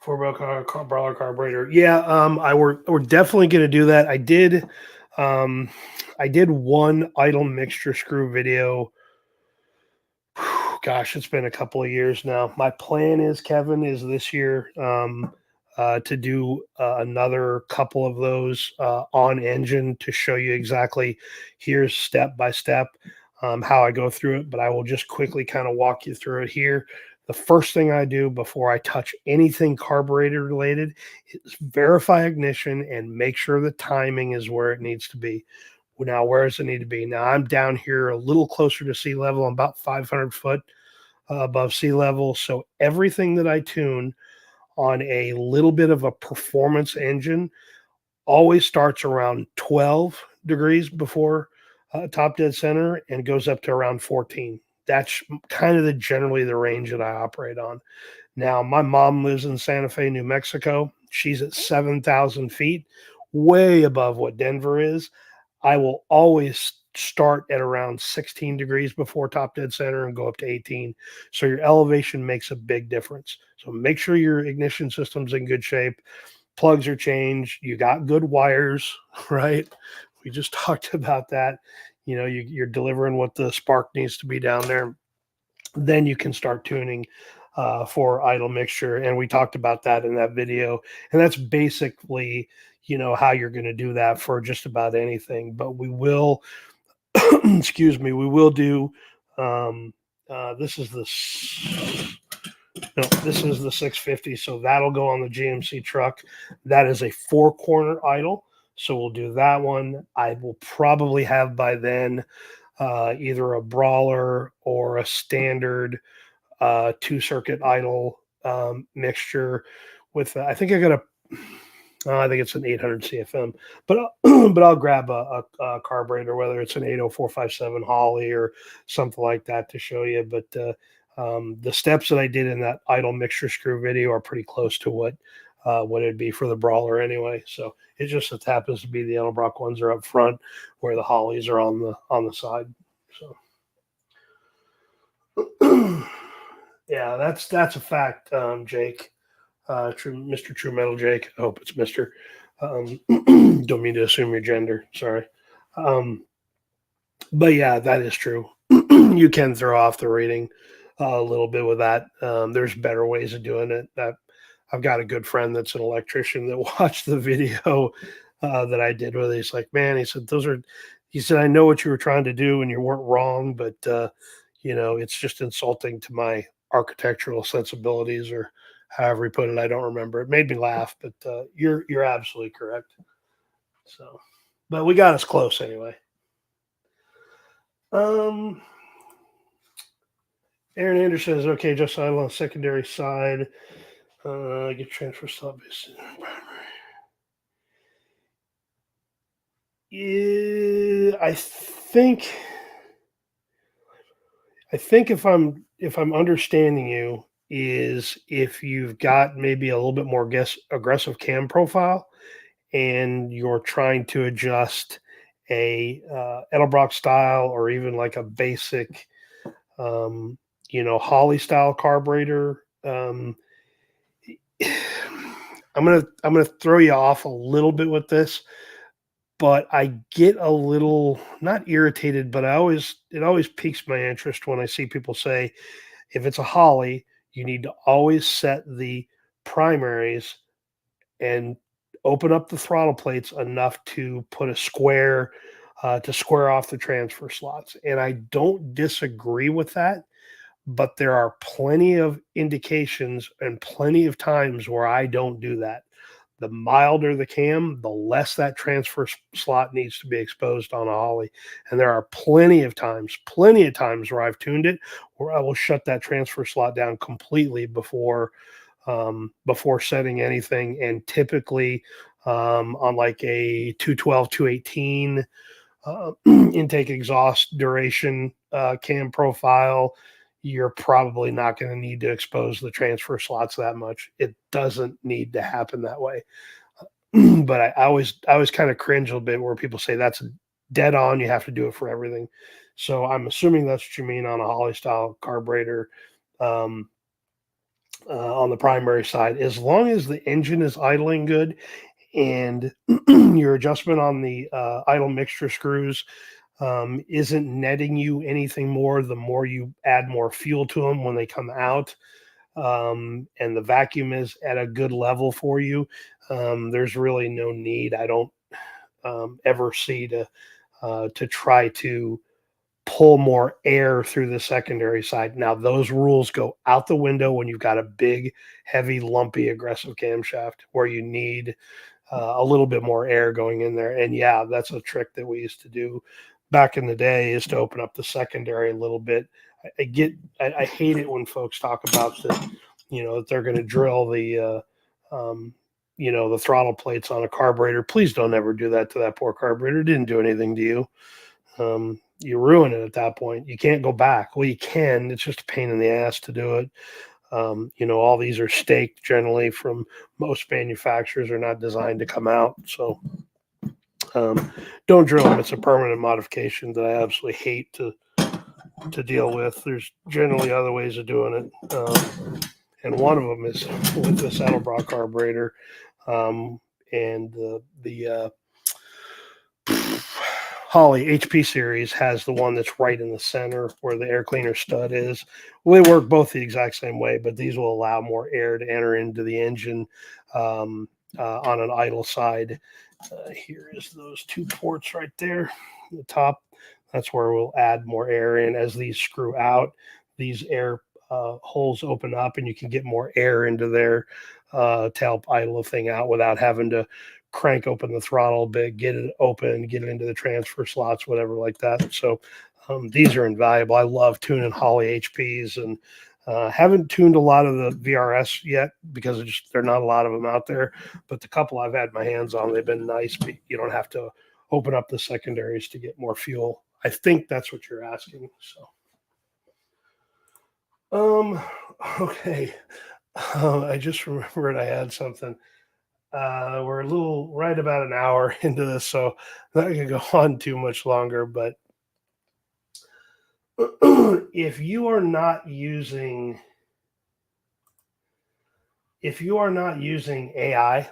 4-barrel brawler carburetor. Yeah, we're definitely going to do that. I did one idle mixture screw video. Gosh, it's been a couple of years now. My plan is, Kevin, is this year to do another couple of those on engine to show you exactly, here's step by step how I go through it. But I will just quickly kind of walk you through it here. The first thing I do before I touch anything carburetor related is verify ignition and make sure the timing is where it needs to be. Now, where does it need to be? Now, I'm down here a little closer to sea level. I'm about 500 foot above sea level. So everything that I tune on a little bit of a performance engine always starts around 12 degrees before top dead center and goes up to around 14. That's kind of generally the range that I operate on. Now, my mom lives in Santa Fe, New Mexico. She's at 7,000 feet, way above what Denver is. I will always start at around 16 degrees before top dead center and go up to 18. So your elevation makes a big difference. So make sure your ignition system's in good shape. Plugs are changed. You got good wires, right? We just talked about that. You're delivering what the spark needs to be down there. Then you can start tuning for idle mixture. And we talked about that in that video. And that's basically, how you're going to do that for just about anything. But we will, excuse me, we will do, this is the 650. So that'll go on the GMC truck. That is a 4-corner idle. So we'll do that one. I will probably have by then either a brawler or a standard 2-circuit idle mixture with, I think it's an 800 CFM, but I'll grab a carburetor, whether it's an 80457 Holley or something like that to show you. But the steps that I did in that idle mixture screw video are pretty close to what it'd be for the brawler anyway. So it just happens to be the Edelbrock ones are up front, where the Hollies are on the side. So yeah, that's a fact, Jake. Mr. True Metal Jake. I hope it's Mr. Don't mean to assume your gender. Sorry. Um, but yeah, that is true. You can throw off the rating a little bit with that. There's better ways of doing it. I've got a good friend that's an electrician that watched the video that I did with it. He's like, man, he said, he said, I know what you were trying to do and you weren't wrong, but, it's just insulting to my architectural sensibilities or however he put it. I don't remember. It made me laugh, but you're absolutely correct. So, but we got us close anyway. Um, Aaron Anderson says, okay, just idle on the secondary side. Get transfer slot based. Yeah, I think if I'm understanding you is if you've got maybe a little bit more aggressive cam profile and you're trying to adjust a edelbrock style or even like a basic um, holley style carburetor. I'm gonna throw you off a little bit with this, but I get a little not irritated, but it always piques my interest when I see people say if it's a holley, you need to always set the primaries and open up the throttle plates enough to put a square to square off the transfer slots. And I don't disagree with that, but there are plenty of indications and plenty of times where I don't do that. The milder the cam, the less that transfer slot needs to be exposed on a holley. And there are plenty of times where I've tuned it where I will shut that transfer slot down completely before setting anything. And typically on like a 212, 218 intake exhaust duration cam profile, you're probably not going to need to expose the transfer slots that much. It doesn't need to happen that way. But I always kind of cringe a little bit where people say that's dead on. You have to do it for everything. So I'm assuming that's what you mean on a holley style carburetor. Um, on the primary side, as long as the engine is idling good and your adjustment on the idle mixture screws isn't netting you anything more, the more you add more fuel to them when they come out, and the vacuum is at a good level for you, there's really no need. I don't ever see to try to pull more air through the secondary side. Now, those rules go out the window when you've got a big, heavy, lumpy, aggressive camshaft where you need a little bit more air going in there. And yeah, that's a trick that we used to do back in the day is to open up the secondary a little bit. I hate it when folks talk about that they're going to drill the throttle plates on a carburetor. Please don't ever do that to that poor carburetor. It didn't do anything to you. You ruin it at that point. You can't go back. Well, you can. It's just a pain in the ass to do it. All these are staked generally from most manufacturers are not designed to come out. So don't drill them. It's a permanent modification that I absolutely hate to deal with. There's generally other ways of doing it. And one of them is with the Saddlebrock carburetor and the Holley HP series has the one that's right in the center where the air cleaner stud is. Well, they work both the exact same way, but these will allow more air to enter into the engine on an idle side. Here is those two ports right there, the top. That's where we'll add more air in. As these screw out, these air holes open up, and you can get more air into there to help idle the thing out without having to crank open the throttle a bit, get it open, get it into the transfer slots, whatever like that. So these are invaluable. I love tuning Holley HPs and haven't tuned a lot of the VRS yet because there are not a lot of them out there. But the couple I've had my hands on, they've been nice. But you don't have to open up the secondaries to get more fuel. I think that's what you're asking. So, okay. I just remembered I had something. We're a little right about an hour into this, so I'm not going to go on too much longer. But if you are not using AI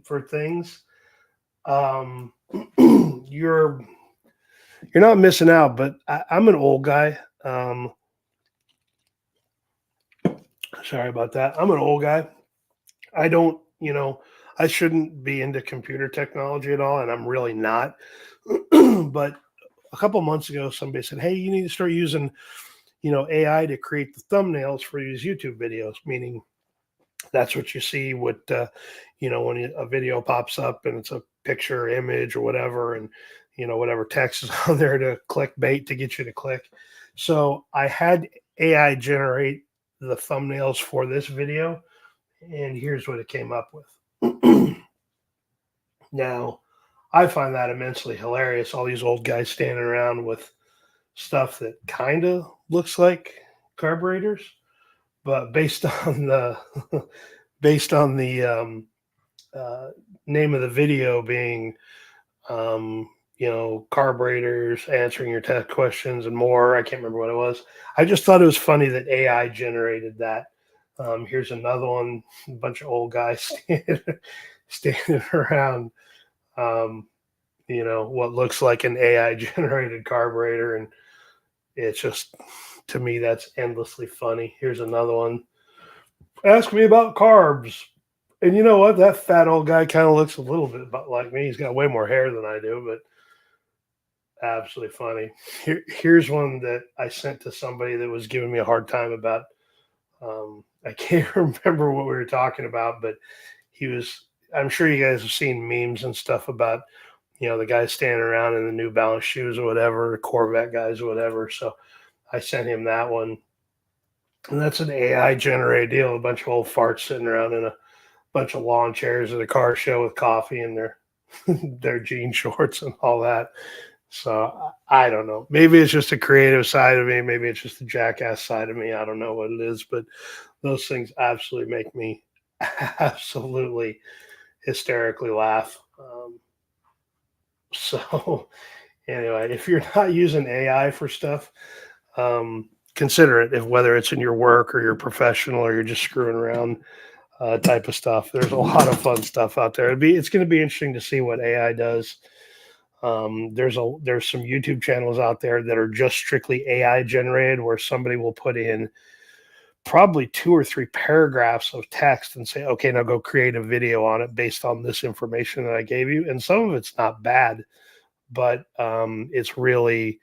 for things, um, you're not missing out. But I'm an old guy. Sorry about that. I'm an old guy. I don't, I shouldn't be into computer technology at all, and I'm really not. But a couple months ago, somebody said, "Hey, you need to start using, AI to create the thumbnails for these YouTube videos." Meaning, that's what you see with, when a video pops up and it's a picture, image, or whatever, and whatever text is on there to clickbait to get you to click. So I had AI generate the thumbnails for this video, and here's what it came up with. Now, I find that immensely hilarious. All these old guys standing around with stuff that kind of looks like carburetors, but based on the based on the uh, name of the video being, carburetors, answering your test questions, and more. I can't remember what it was. I just thought it was funny that AI generated that. Here's another one, a bunch of old guys standing around, um, what looks like an AI generated carburetor. And it's just, to me, that's endlessly funny. Here's another one. Ask me about carbs. And you know what? That fat old guy kind of looks a little bit like me. He's got way more hair than I do, but absolutely funny. Here's one that I sent to somebody that was giving me a hard time about. I can't remember what we were talking about, but he was. I'm sure you guys have seen memes and stuff about, the guys standing around in the New Balance shoes or whatever, the Corvette guys or whatever. So I sent him that one, and that's an AI generated deal. A bunch of old farts sitting around in a bunch of lawn chairs at a car show with coffee and their their jean shorts and all that. So I don't know. Maybe it's just a creative side of me. Maybe it's just a jackass side of me. I don't know what it is, but those things absolutely make me absolutely hysterically laugh. So anyway, if you're not using AI for stuff, consider it. If whether it's in your work or you're professional or you're just screwing around, type of stuff. There's a lot of fun stuff out there. It's going to be interesting to see what AI does. There's some YouTube channels out there that are just strictly AI generated, where somebody will put in probably 2 or 3 paragraphs of text and say, "Okay, now go create a video on it based on this information that I gave you." And some of it's not bad, but it's really,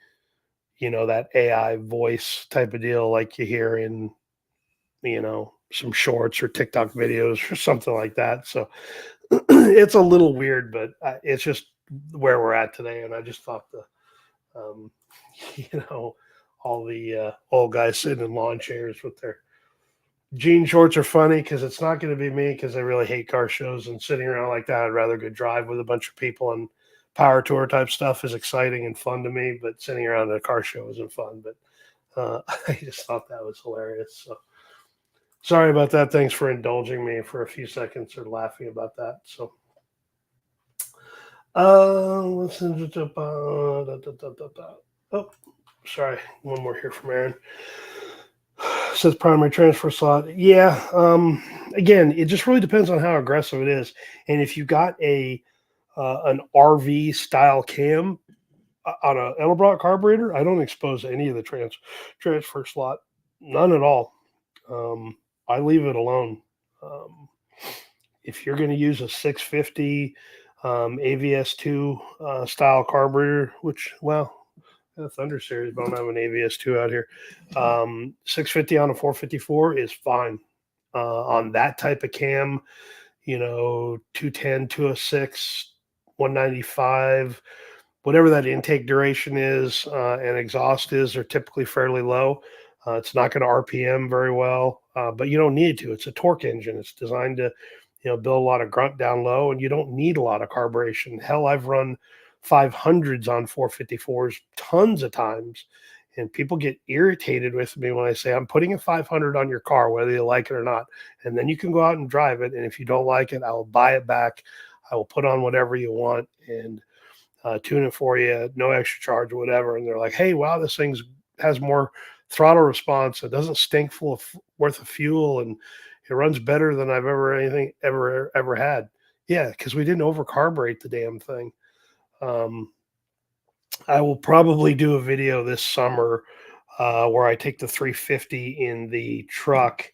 that AI voice type of deal, like you hear in, some shorts or TikTok videos or something like that. So it's a little weird, but it's just where we're at today. And I just thought um, you know, all the old guys sitting in lawn chairs with their jean shorts are funny because it's not going to be me, because I really hate car shows and sitting around like that. I'd rather go drive with a bunch of people, and power tour type stuff is exciting and fun to me, but sitting around at a car show isn't fun. But I just thought that was hilarious. So sorry about that. Thanks for indulging me for a few seconds or laughing about that. So, listen to oh, sorry, one more here from Aaron. Says primary transfer slot. Yeah. Again, it just really depends on how aggressive it is, and if you got an RV style cam on a edelbrock carburetor, I don't expose any of the transfer slot, none at all. I leave it alone. Um, if you're going to use a 650 AVS2 style carburetor, which, well, the Thunder Series, but I don't have an AVS2 out here. 650 on a 454 is fine. On that type of cam, 210, 206, 195, whatever that intake duration is and exhaust is, are typically fairly low. It's not going to RPM very well, but you don't need to. It's a torque engine. It's designed to, build a lot of grunt down low, and you don't need a lot of carburation. Hell, I've run 500s on 454s tons of times, and people get irritated with me when I say, I'm putting a 500 on your car, whether you like it or not. And then you can go out and drive it. And if you don't like it, I will buy it back. I will put on whatever you want and tune it for you, no extra charge or whatever. And they're like, hey, wow, this thing's has more throttle response. It doesn't stink full of worth of fuel. And It runs better than I've ever had. Yeah, because we didn't overcarburate the damn thing. Um, I will probably do a video this summer where I take the 350 in the truck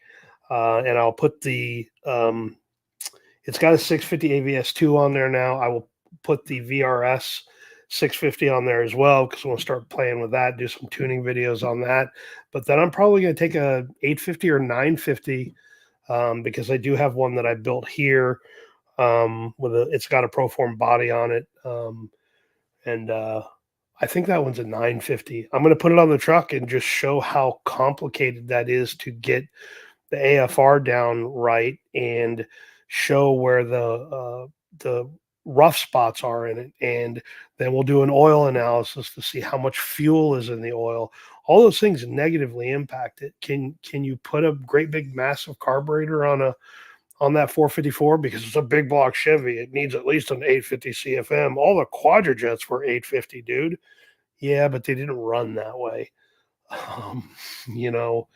and I'll put it's got a 650 AVS2 on there now. I will put the VRS 650 on there as well because we'll start playing with that, do some tuning videos on that. But then I'm probably going to take a 850 or 950 because I do have one that I built here it's got a Proform body on it. And I think that one's a 950. I'm going to put it on the truck and just show how complicated that is to get the AFR down right and show where the rough spots are in it. And then we'll do an oil analysis to see how much fuel is in the oil. All those things negatively impact it. Can you put a great big massive carburetor on that 454 because it's a big block Chevy? It needs at least an 850 CFM. All the Quadrajets were 850, dude. Yeah, but they didn't run that way. Um, you know,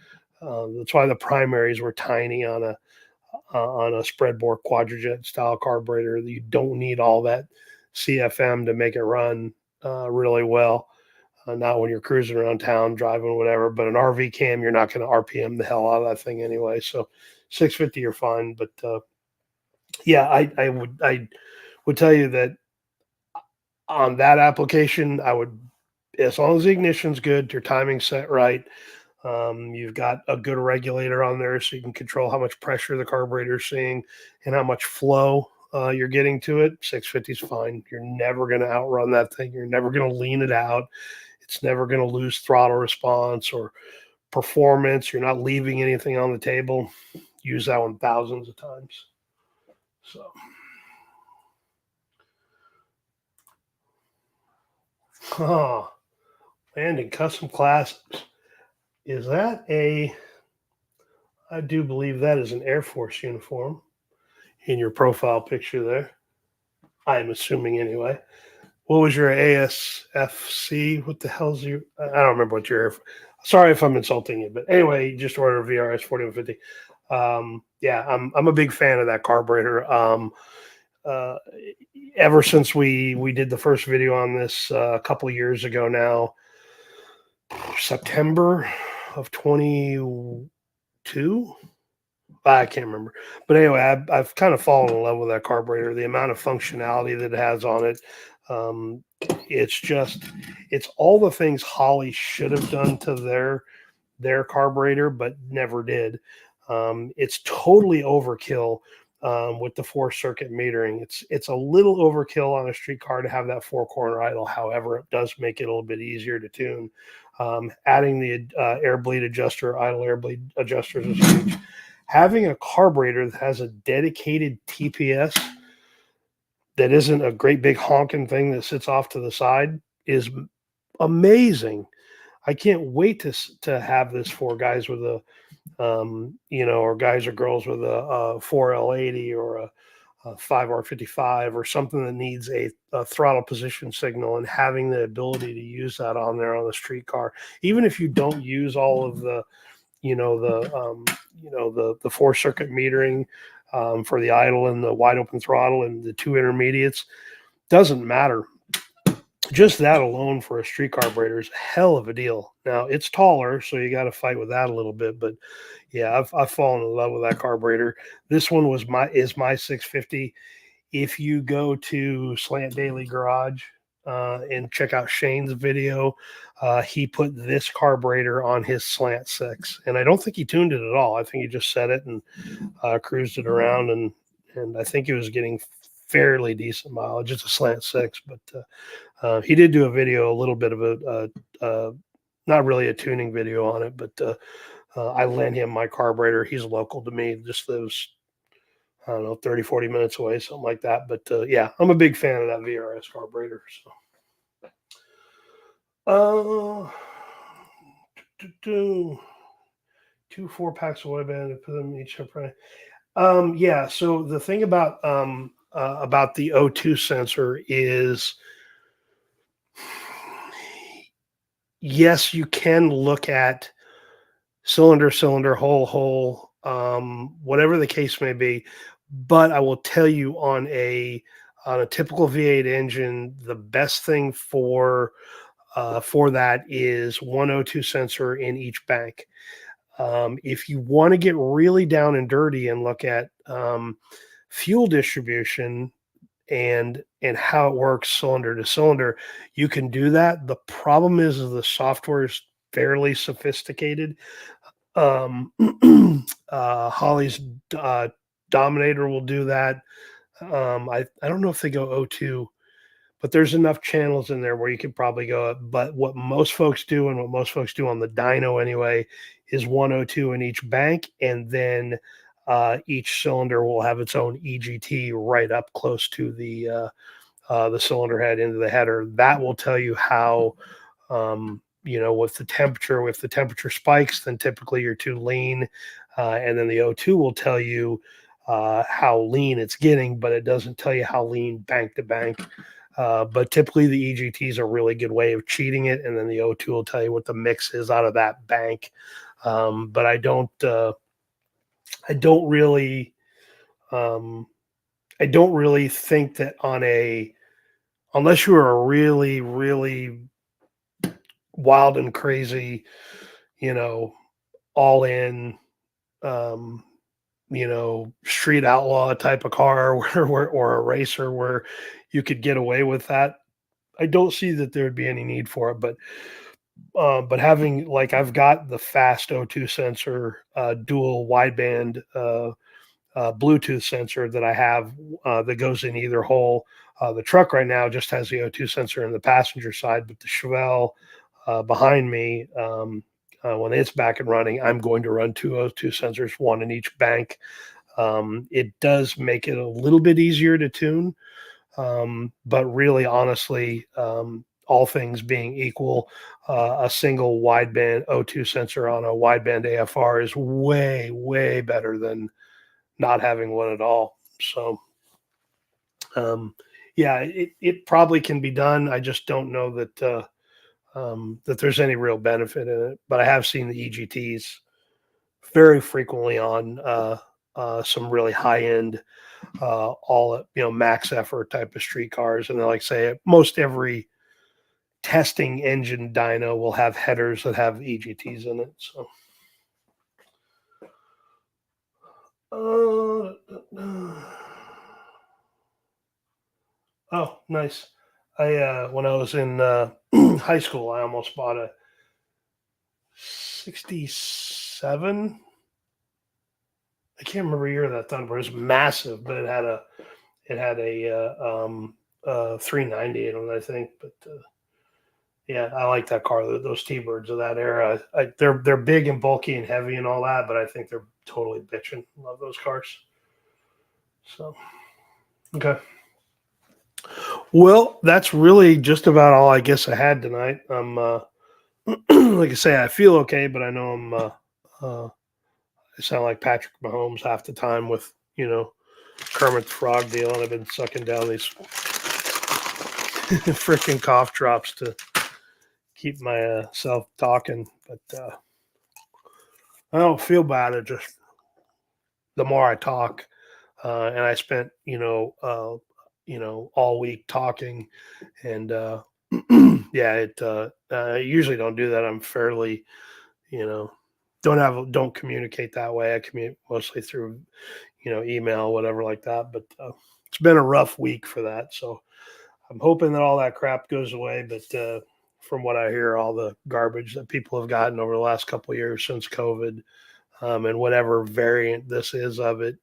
that's why the primaries were tiny on a spread bore Quadrajet style carburetor. You don't need all that CFM to make it run really well. Not when you're cruising around town, driving whatever. But an RV cam, you're not going to RPM the hell out of that thing anyway. So 650, you're fine. But yeah, I would tell you that on that application, I would, as long as the ignition's good, your timing's set right. You've got a good regulator on there so you can control how much pressure the carburetor's seeing and how much flow you're getting to it. 650 is fine. You're never going to outrun that thing. You're never going to lean it out. It's never going to lose throttle response or performance. You're not leaving anything on the table. Use that one thousands of times. So, Landon Custom Classics. Is that I do believe that is an Air Force uniform in your profile picture there. I'm assuming anyway. What was your ASFC? What the hell's your? I don't remember what your. Sorry if I'm insulting you, but anyway, you just ordered a VRS 4150. Yeah, I'm a big fan of that carburetor. Uh, Ever since we did the first video on this a couple of years ago now, September of 22. I can't remember, but anyway, I've kind of fallen in love with that carburetor. The amount of functionality that it has on it, it's all the things Holley should have done to their carburetor, but never did. It's totally overkill with the 4-circuit metering. It's a little overkill on a street car to have that 4-corner idle. However, it does make it a little bit easier to tune. Adding the air bleed adjuster, idle air bleed adjusters is huge. Having a carburetor that has a dedicated TPS that isn't a great big honking thing that sits off to the side is amazing. I can't wait to have this for guys with a or guys or girls with a 4L80 or a 5R55 or something that needs a throttle position signal, and having the ability to use that on there on the street car, even if you don't use all of the the 4-circuit metering for the idle and the wide open throttle and the 2 intermediates, doesn't matter. Just that alone for a street carburetor is a hell of a deal. Now it's taller, so you got to fight with that a little bit. But yeah, I've fallen in love with that carburetor. This one is my 650. If you go to Slant Daily Garage and check out Shane's video, he put this carburetor on his Slant 6, and I don't think he tuned it at all. I think he just set it and cruised it around, and I think it was getting fairly decent mileage. It's a Slant 6, but he did do a video, a little bit of not really a tuning video on it, but I lent him my carburetor. He's local to me, just lives, I don't know, 30, 40 minutes away, something like that. But yeah, I'm a big fan of that VRS carburetor. So, two 4-packs of wideband and put them each upright. Yeah. So the thing about the O2 sensor is, yes, you can look at cylinder, hole, whatever the case may be. But I will tell you on a typical V8 engine, the best thing for that is 102 sensor in each bank. If you want to get really down and dirty and look at fuel distribution and how it works cylinder to cylinder, you can do that. The problem is the software is fairly sophisticated. Holley's uh, Dominator will do that. I don't know if they go O2, but there's enough channels in there where you could probably go up. But what most folks do, and what most folks do on the dyno anyway, is 102 in each bank, and then each cylinder will have its own EGT right up close to the cylinder head into the header. That will tell you how, with the temperature. If the temperature spikes, then typically you're too lean, and then the O2 will tell you how lean it's getting, but it doesn't tell you how lean bank to bank. But typically the EGT is a really good way of cheating it, and then the O2 will tell you what the mix is out of that bank. But I don't really, I don't really think that unless you are a really, really wild and crazy, you know, all in, um, street outlaw type of car or a racer where you could get away with that. I don't see that there would be any need for it, but having like I've got the fast O2 sensor, dual wideband Bluetooth sensor that I have that goes in either hole. The truck right now just has the O2 sensor in the passenger side, but the Chevelle behind me, when it's back and running, I'm going to run two O2 sensors, one in each bank. It does make it a little bit easier to tune, but really, honestly, all things being equal, a single wideband O2 sensor on a wideband AFR is way, way better than not having one at all. So, um, yeah, it probably can be done. I just don't know that there's any real benefit in it. But I have seen the EGTs very frequently on some really high end, all max effort type of street cars, and like say most every testing engine dyno will have headers that have EGTs in it. So. Oh, nice. I when I was in high school, I almost bought a 67. I can't remember the year of that Thunder. It was massive, but it had a 398 on it, I think. But yeah, I like that car. Those T-Birds of that era. They're big and bulky and heavy and all that, but I think they're totally bitching. Love those cars. So okay. Well, that's really just about all I guess I had tonight. I'm like I say, I feel okay, but I know I sound like Patrick Mahomes half the time with Kermit the Frog deal, and I've been sucking down these freaking cough drops to keep myself talking. But I don't feel bad. It just the more I talk, and I spent all week talking, and yeah, I usually don't do that. I'm fairly, don't communicate that way. I communicate mostly through, email, whatever like that. But it's been a rough week for that. So I'm hoping that all that crap goes away. But from what I hear, all the garbage that people have gotten over the last couple of years since COVID, and whatever variant this is of it,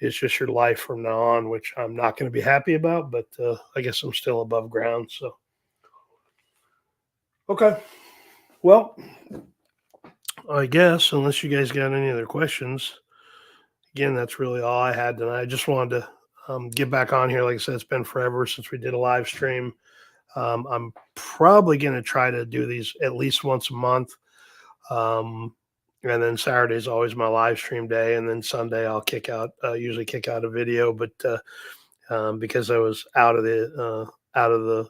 it's just your life from now on, which I'm not going to be happy about. But I guess I'm still above ground. So okay, well, I guess unless you guys got any other questions, again, that's really all I had tonight. I just wanted to get back on here. Like I said, it's been forever since we did a live stream. I'm probably going to try to do these at least once a month. And then Saturday is always my live stream day. And then Sunday I'll usually kick out a video. But because I was out of the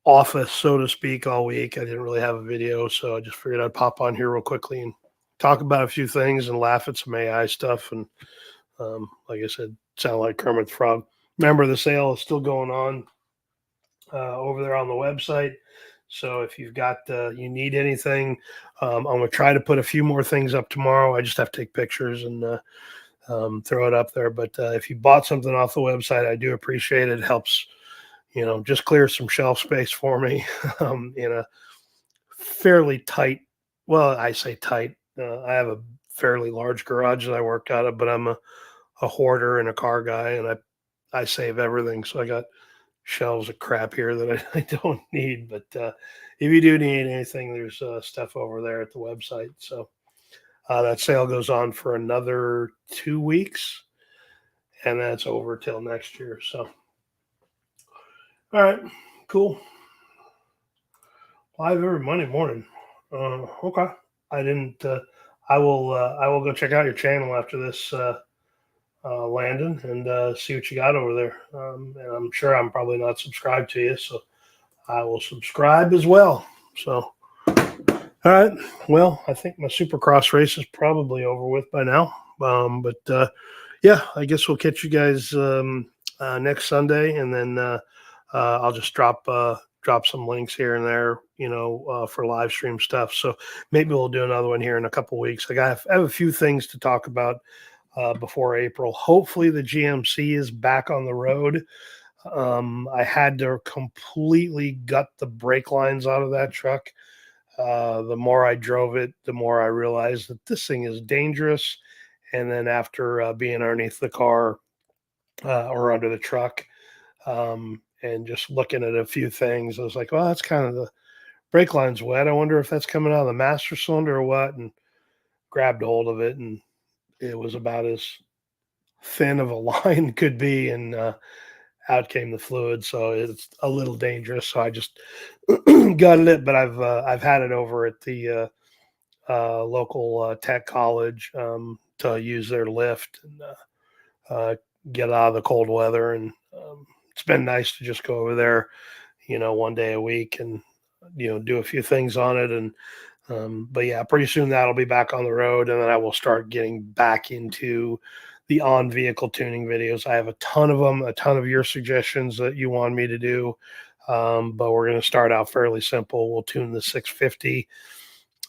office, so to speak, all week, I didn't really have a video. So I just figured I'd pop on here real quickly and talk about a few things and laugh at some AI stuff. And like I said, sound like Kermit the Frog. Remember, the sale is still going on over there on the website. So if you've got you need anything, I'm going to try to put a few more things up tomorrow. I just have to take pictures and throw it up there. But if you bought something off the website, I do appreciate it. It helps, just clear some shelf space for me in a fairly tight. Well, I say tight. I have a fairly large garage that I work out of, but I'm a hoarder and a car guy, and I save everything. So I got shelves of crap here that I don't need. But if you do need anything, there's stuff over there at the website. So that sale goes on for another 2 weeks, and that's over till next year. So, all right, cool. Live every Monday morning. Okay, I didn't. I will. I will go check out your channel after this, Landon, and see what you got over there. And I'm sure I'm probably not subscribed to you, so I will subscribe as well. So, all right. Well, I think my Supercross race is probably over with by now. But yeah, I guess we'll catch you guys next Sunday, and then I'll just drop some links here and there, for live stream stuff. So maybe we'll do another one here in a couple weeks. I have a few things to talk about before April. Hopefully the GMC is back on the road. I had to completely gut the brake lines out of that truck. The more I drove it, the more I realized that this thing is dangerous. And then after being underneath the car or under the truck, and just looking at a few things, I was like, well, that's kind of the brake line's wet. I wonder if that's coming out of the master cylinder or what. And grabbed a hold of it, and it was about as thin of a line could be. And out came the fluid. So it's a little dangerous. So I just gutted it, but I've had it over at the local tech college to use their lift and get out of the cold weather. And it's been nice to just go over there, one day a week and, do a few things on it. And, but yeah, pretty soon that'll be back on the road. And then I will start getting back into the on vehicle tuning videos. I have a ton of them, a ton of your suggestions that you want me to do. But we're going to start out fairly simple. We'll tune the 650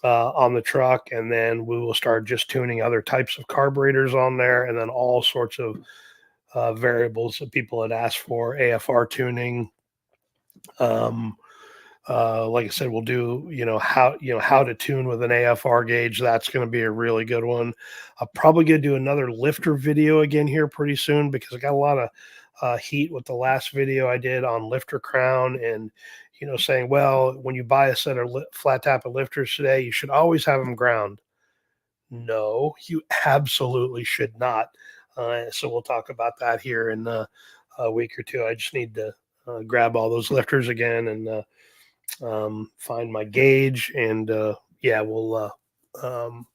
on the truck, and then we will start just tuning other types of carburetors on there, and then all sorts of variables that people had asked for, AFR tuning. Like I said, we'll do, how to tune with an AFR gauge. That's going to be a really good one. I'm probably going to do another lifter video again here pretty soon, because I got a lot of heat with the last video I did on lifter crown, and, saying, well, when you buy a set of flat tappet lifters today, you should always have them ground. No, you absolutely should not. So we'll talk about that here in a week or two. I just need to grab all those lifters again and find my gauge, and yeah, um,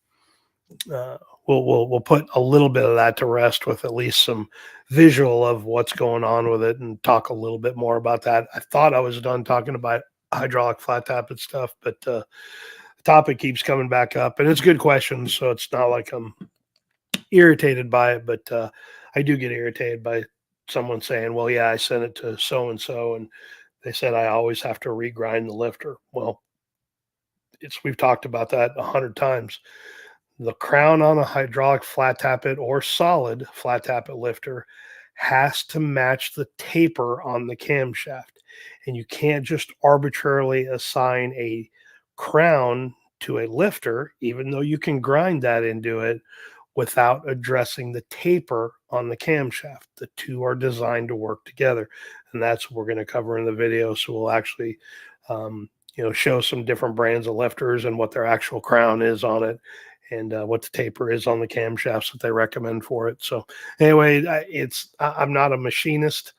we'll put a little bit of that to rest with at least some visual of what's going on with it, and talk a little bit more about that. I thought I was done talking about hydraulic flat tappet stuff, but the topic keeps coming back up, and it's good questions, so it's not like I'm irritated by it, but I do get irritated by someone saying, well, yeah, I sent it to so and so, and they said I always have to regrind the lifter. Well, we've talked about that 100 times. The crown on a hydraulic flat tappet or solid flat tappet lifter has to match the taper on the camshaft. And you can't just arbitrarily assign a crown to a lifter, even though you can grind that into it, without addressing the taper on the camshaft. The two are designed to work together. And that's what we're going to cover in the video. So we'll actually, show some different brands of lifters and what their actual crown is on it, and what the taper is on the camshafts that they recommend for it. So anyway, I'm not a machinist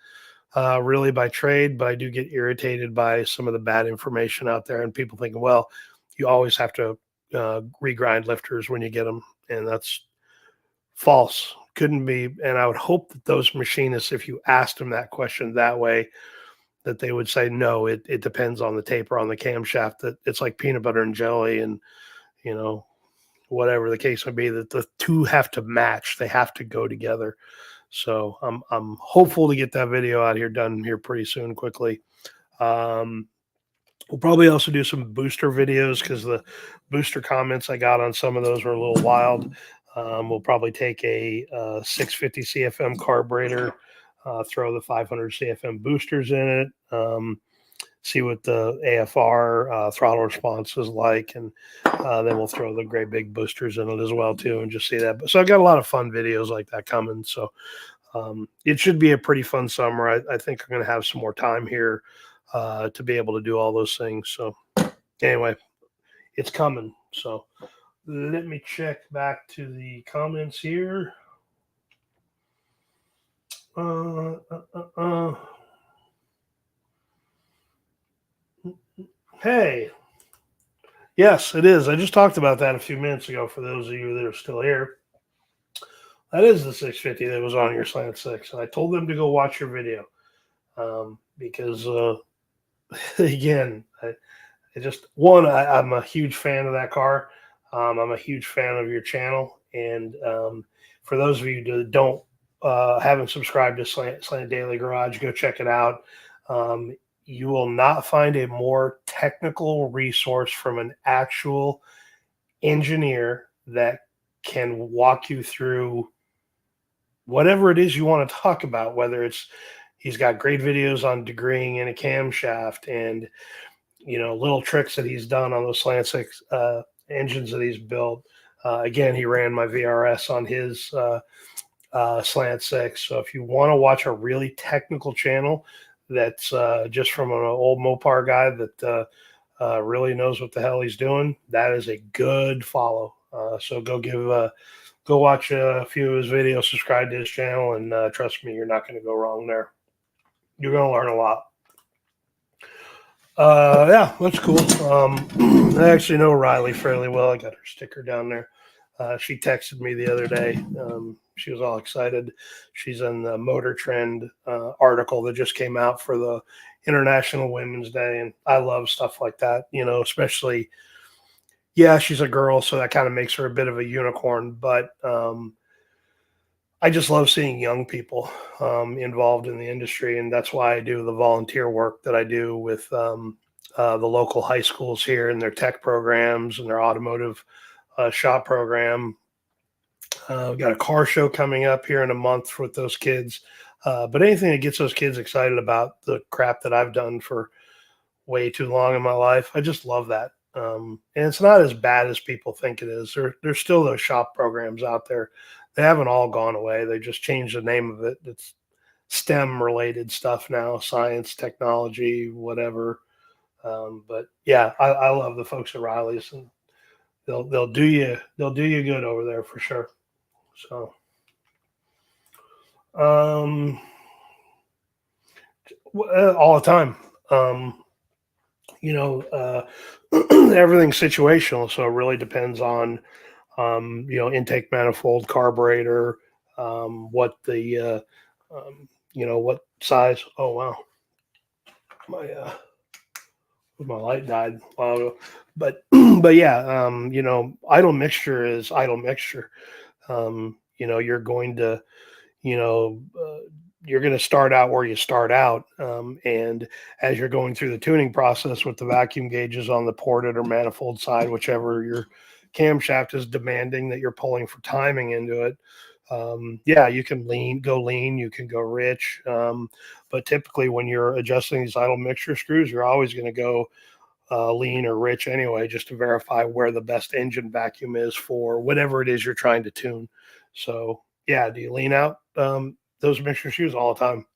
really by trade, but I do get irritated by some of the bad information out there, and people thinking, well, you always have to regrind lifters when you get them. And that's false. Couldn't be. And I would hope that those machinists, if you asked them that question that way, that they would say, no, it depends on the taper on the camshaft. That it's like peanut butter and jelly, and, whatever the case may be, that the two have to match. They have to go together. So I'm hopeful to get that video out here done here pretty soon, quickly. We'll probably also do some booster videos because the booster comments I got on some of those were a little wild. We'll probably take a 650 CFM carburetor, throw the 500 CFM boosters in it, see what the AFR throttle response is like, and then we'll throw the great big boosters in it as well too, and just see that. So I've got a lot of fun videos like that coming. So it should be a pretty fun summer. I think I'm going to have some more time here to be able to do all those things. So anyway, it's coming. So let me check back to the comments here. Hey, yes, it is. I just talked about that a few minutes ago for those of you that are still here. That is the 650 that was on your Slant 6. And I told them to go watch your video because, again, I'm a huge fan of that car. I'm a huge fan of your channel. And for those of you that don't haven't subscribed to Slant Daily Garage, go check it out. You will not find a more technical resource from an actual engineer that can walk you through whatever it is you want to talk about, whether it's he's got great videos on degreeing in a camshaft and, little tricks that he's done on those Slant 6 engines that he's built. Again, he ran my VRS on his Slant 6. So if you want to watch a really technical channel that's just from an old Mopar guy that really knows what the hell he's doing, that is a good follow. So go watch a few of his videos, subscribe to his channel, and trust me, you're not going to go wrong there. You're going to learn a lot. Yeah, that's cool. I actually know Riley fairly well. I got her sticker down there. She texted me the other day. She was all excited. She's in the Motor Trend article that just came out for the International Women's Day, and I love stuff like that, especially, yeah, she's a girl, so that kind of makes her a bit of a unicorn, but I just love seeing young people involved in the industry, and that's why I do the volunteer work that I do with the local high schools here and their tech programs and their automotive shop program. We've got a car show coming up here in a month with those kids. But anything that gets those kids excited about the crap that I've done for way too long in my life, I just love that. And it's not as bad as people think it is. There's still those shop programs out there. They haven't all gone away. They just changed the name of it. It's STEM related stuff now, science, technology, whatever. But yeah, I love the folks at Riley's, and they'll do you good over there for sure. So, all the time. Everything's situational, so it really depends on intake manifold, carburetor, what the what size. Oh wow, my light died a while ago. But yeah, idle mixture is idle mixture. You're going to you're going to start out where you start out. And as you're going through the tuning process with the vacuum gauges on the ported or manifold side, whichever your camshaft is demanding that you're pulling for timing into it, yeah, you can go lean, you can go rich. But typically when you're adjusting these idle mixture screws, you're always going to go lean or rich anyway, just to verify where the best engine vacuum is for whatever it is you're trying to tune. So yeah, do you lean out those mixture shoes all the time?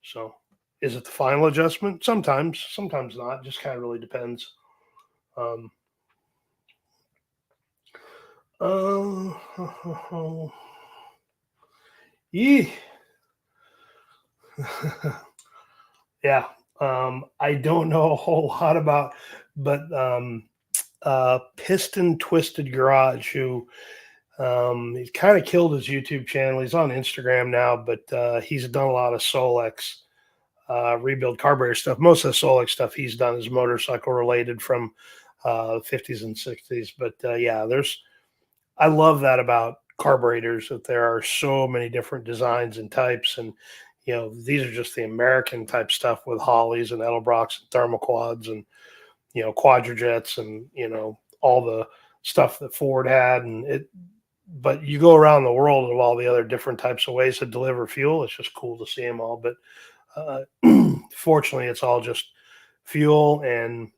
So is it the final adjustment? Sometimes not. Just kind of really depends. Yeah. Yeah. I don't know a whole lot about, but Piston Twisted Garage, who he's kind of killed his YouTube channel. He's on Instagram now, but he's done a lot of Solex rebuild carburetor stuff. Most of the Solex stuff he's done is motorcycle related from 50s and 60s. But yeah, there's I love that about carburetors, that there are so many different designs and types. And, these are just the American type stuff with hollies and edelbrocks and thermoquads and, quadrajets and, all the stuff that Ford had. But you go around the world of all the other different types of ways to deliver fuel. It's just cool to see them all. But fortunately, it's all just fuel and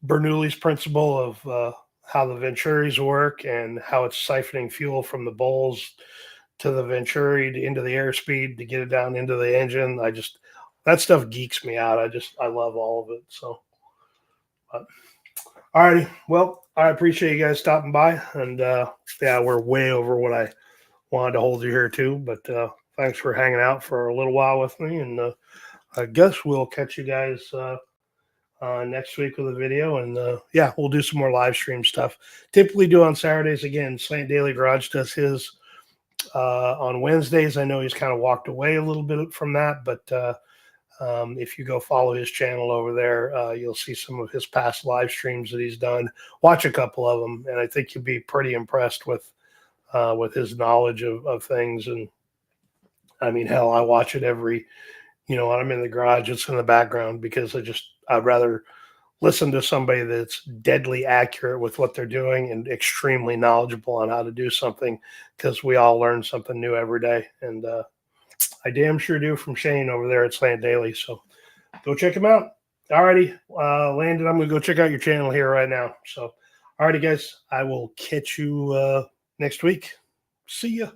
Bernoulli's principle of how the Venturis work and how it's siphoning fuel from the bowls to the Venturi into the airspeed to get it down into the engine. That stuff geeks me out. I love all of it. So, but, all righty. Well, I appreciate you guys stopping by. And yeah, we're way over what I wanted to hold you here too. But thanks for hanging out for a little while with me. And I guess we'll catch you guys next week with a video. And yeah, we'll do some more live stream stuff. Typically do on Saturdays. Again, Slant Daily Garage does his on Wednesdays. I know he's kind of walked away a little bit from that, but if you go follow his channel over there, you'll see some of his past live streams that he's done. Watch a couple of them, and I think you'll be pretty impressed with his knowledge of things. And I mean, hell, I watch it every, when I'm in the garage, it's in the background because I'd rather listen to somebody that's deadly accurate with what they're doing and extremely knowledgeable on how to do something, because we all learn something new every day. And I damn sure do from Shane over there at Slant Daily. So go check him out. Alrighty, Landon, I'm going to go check out your channel here right now. So, alrighty, guys, I will catch you next week. See ya.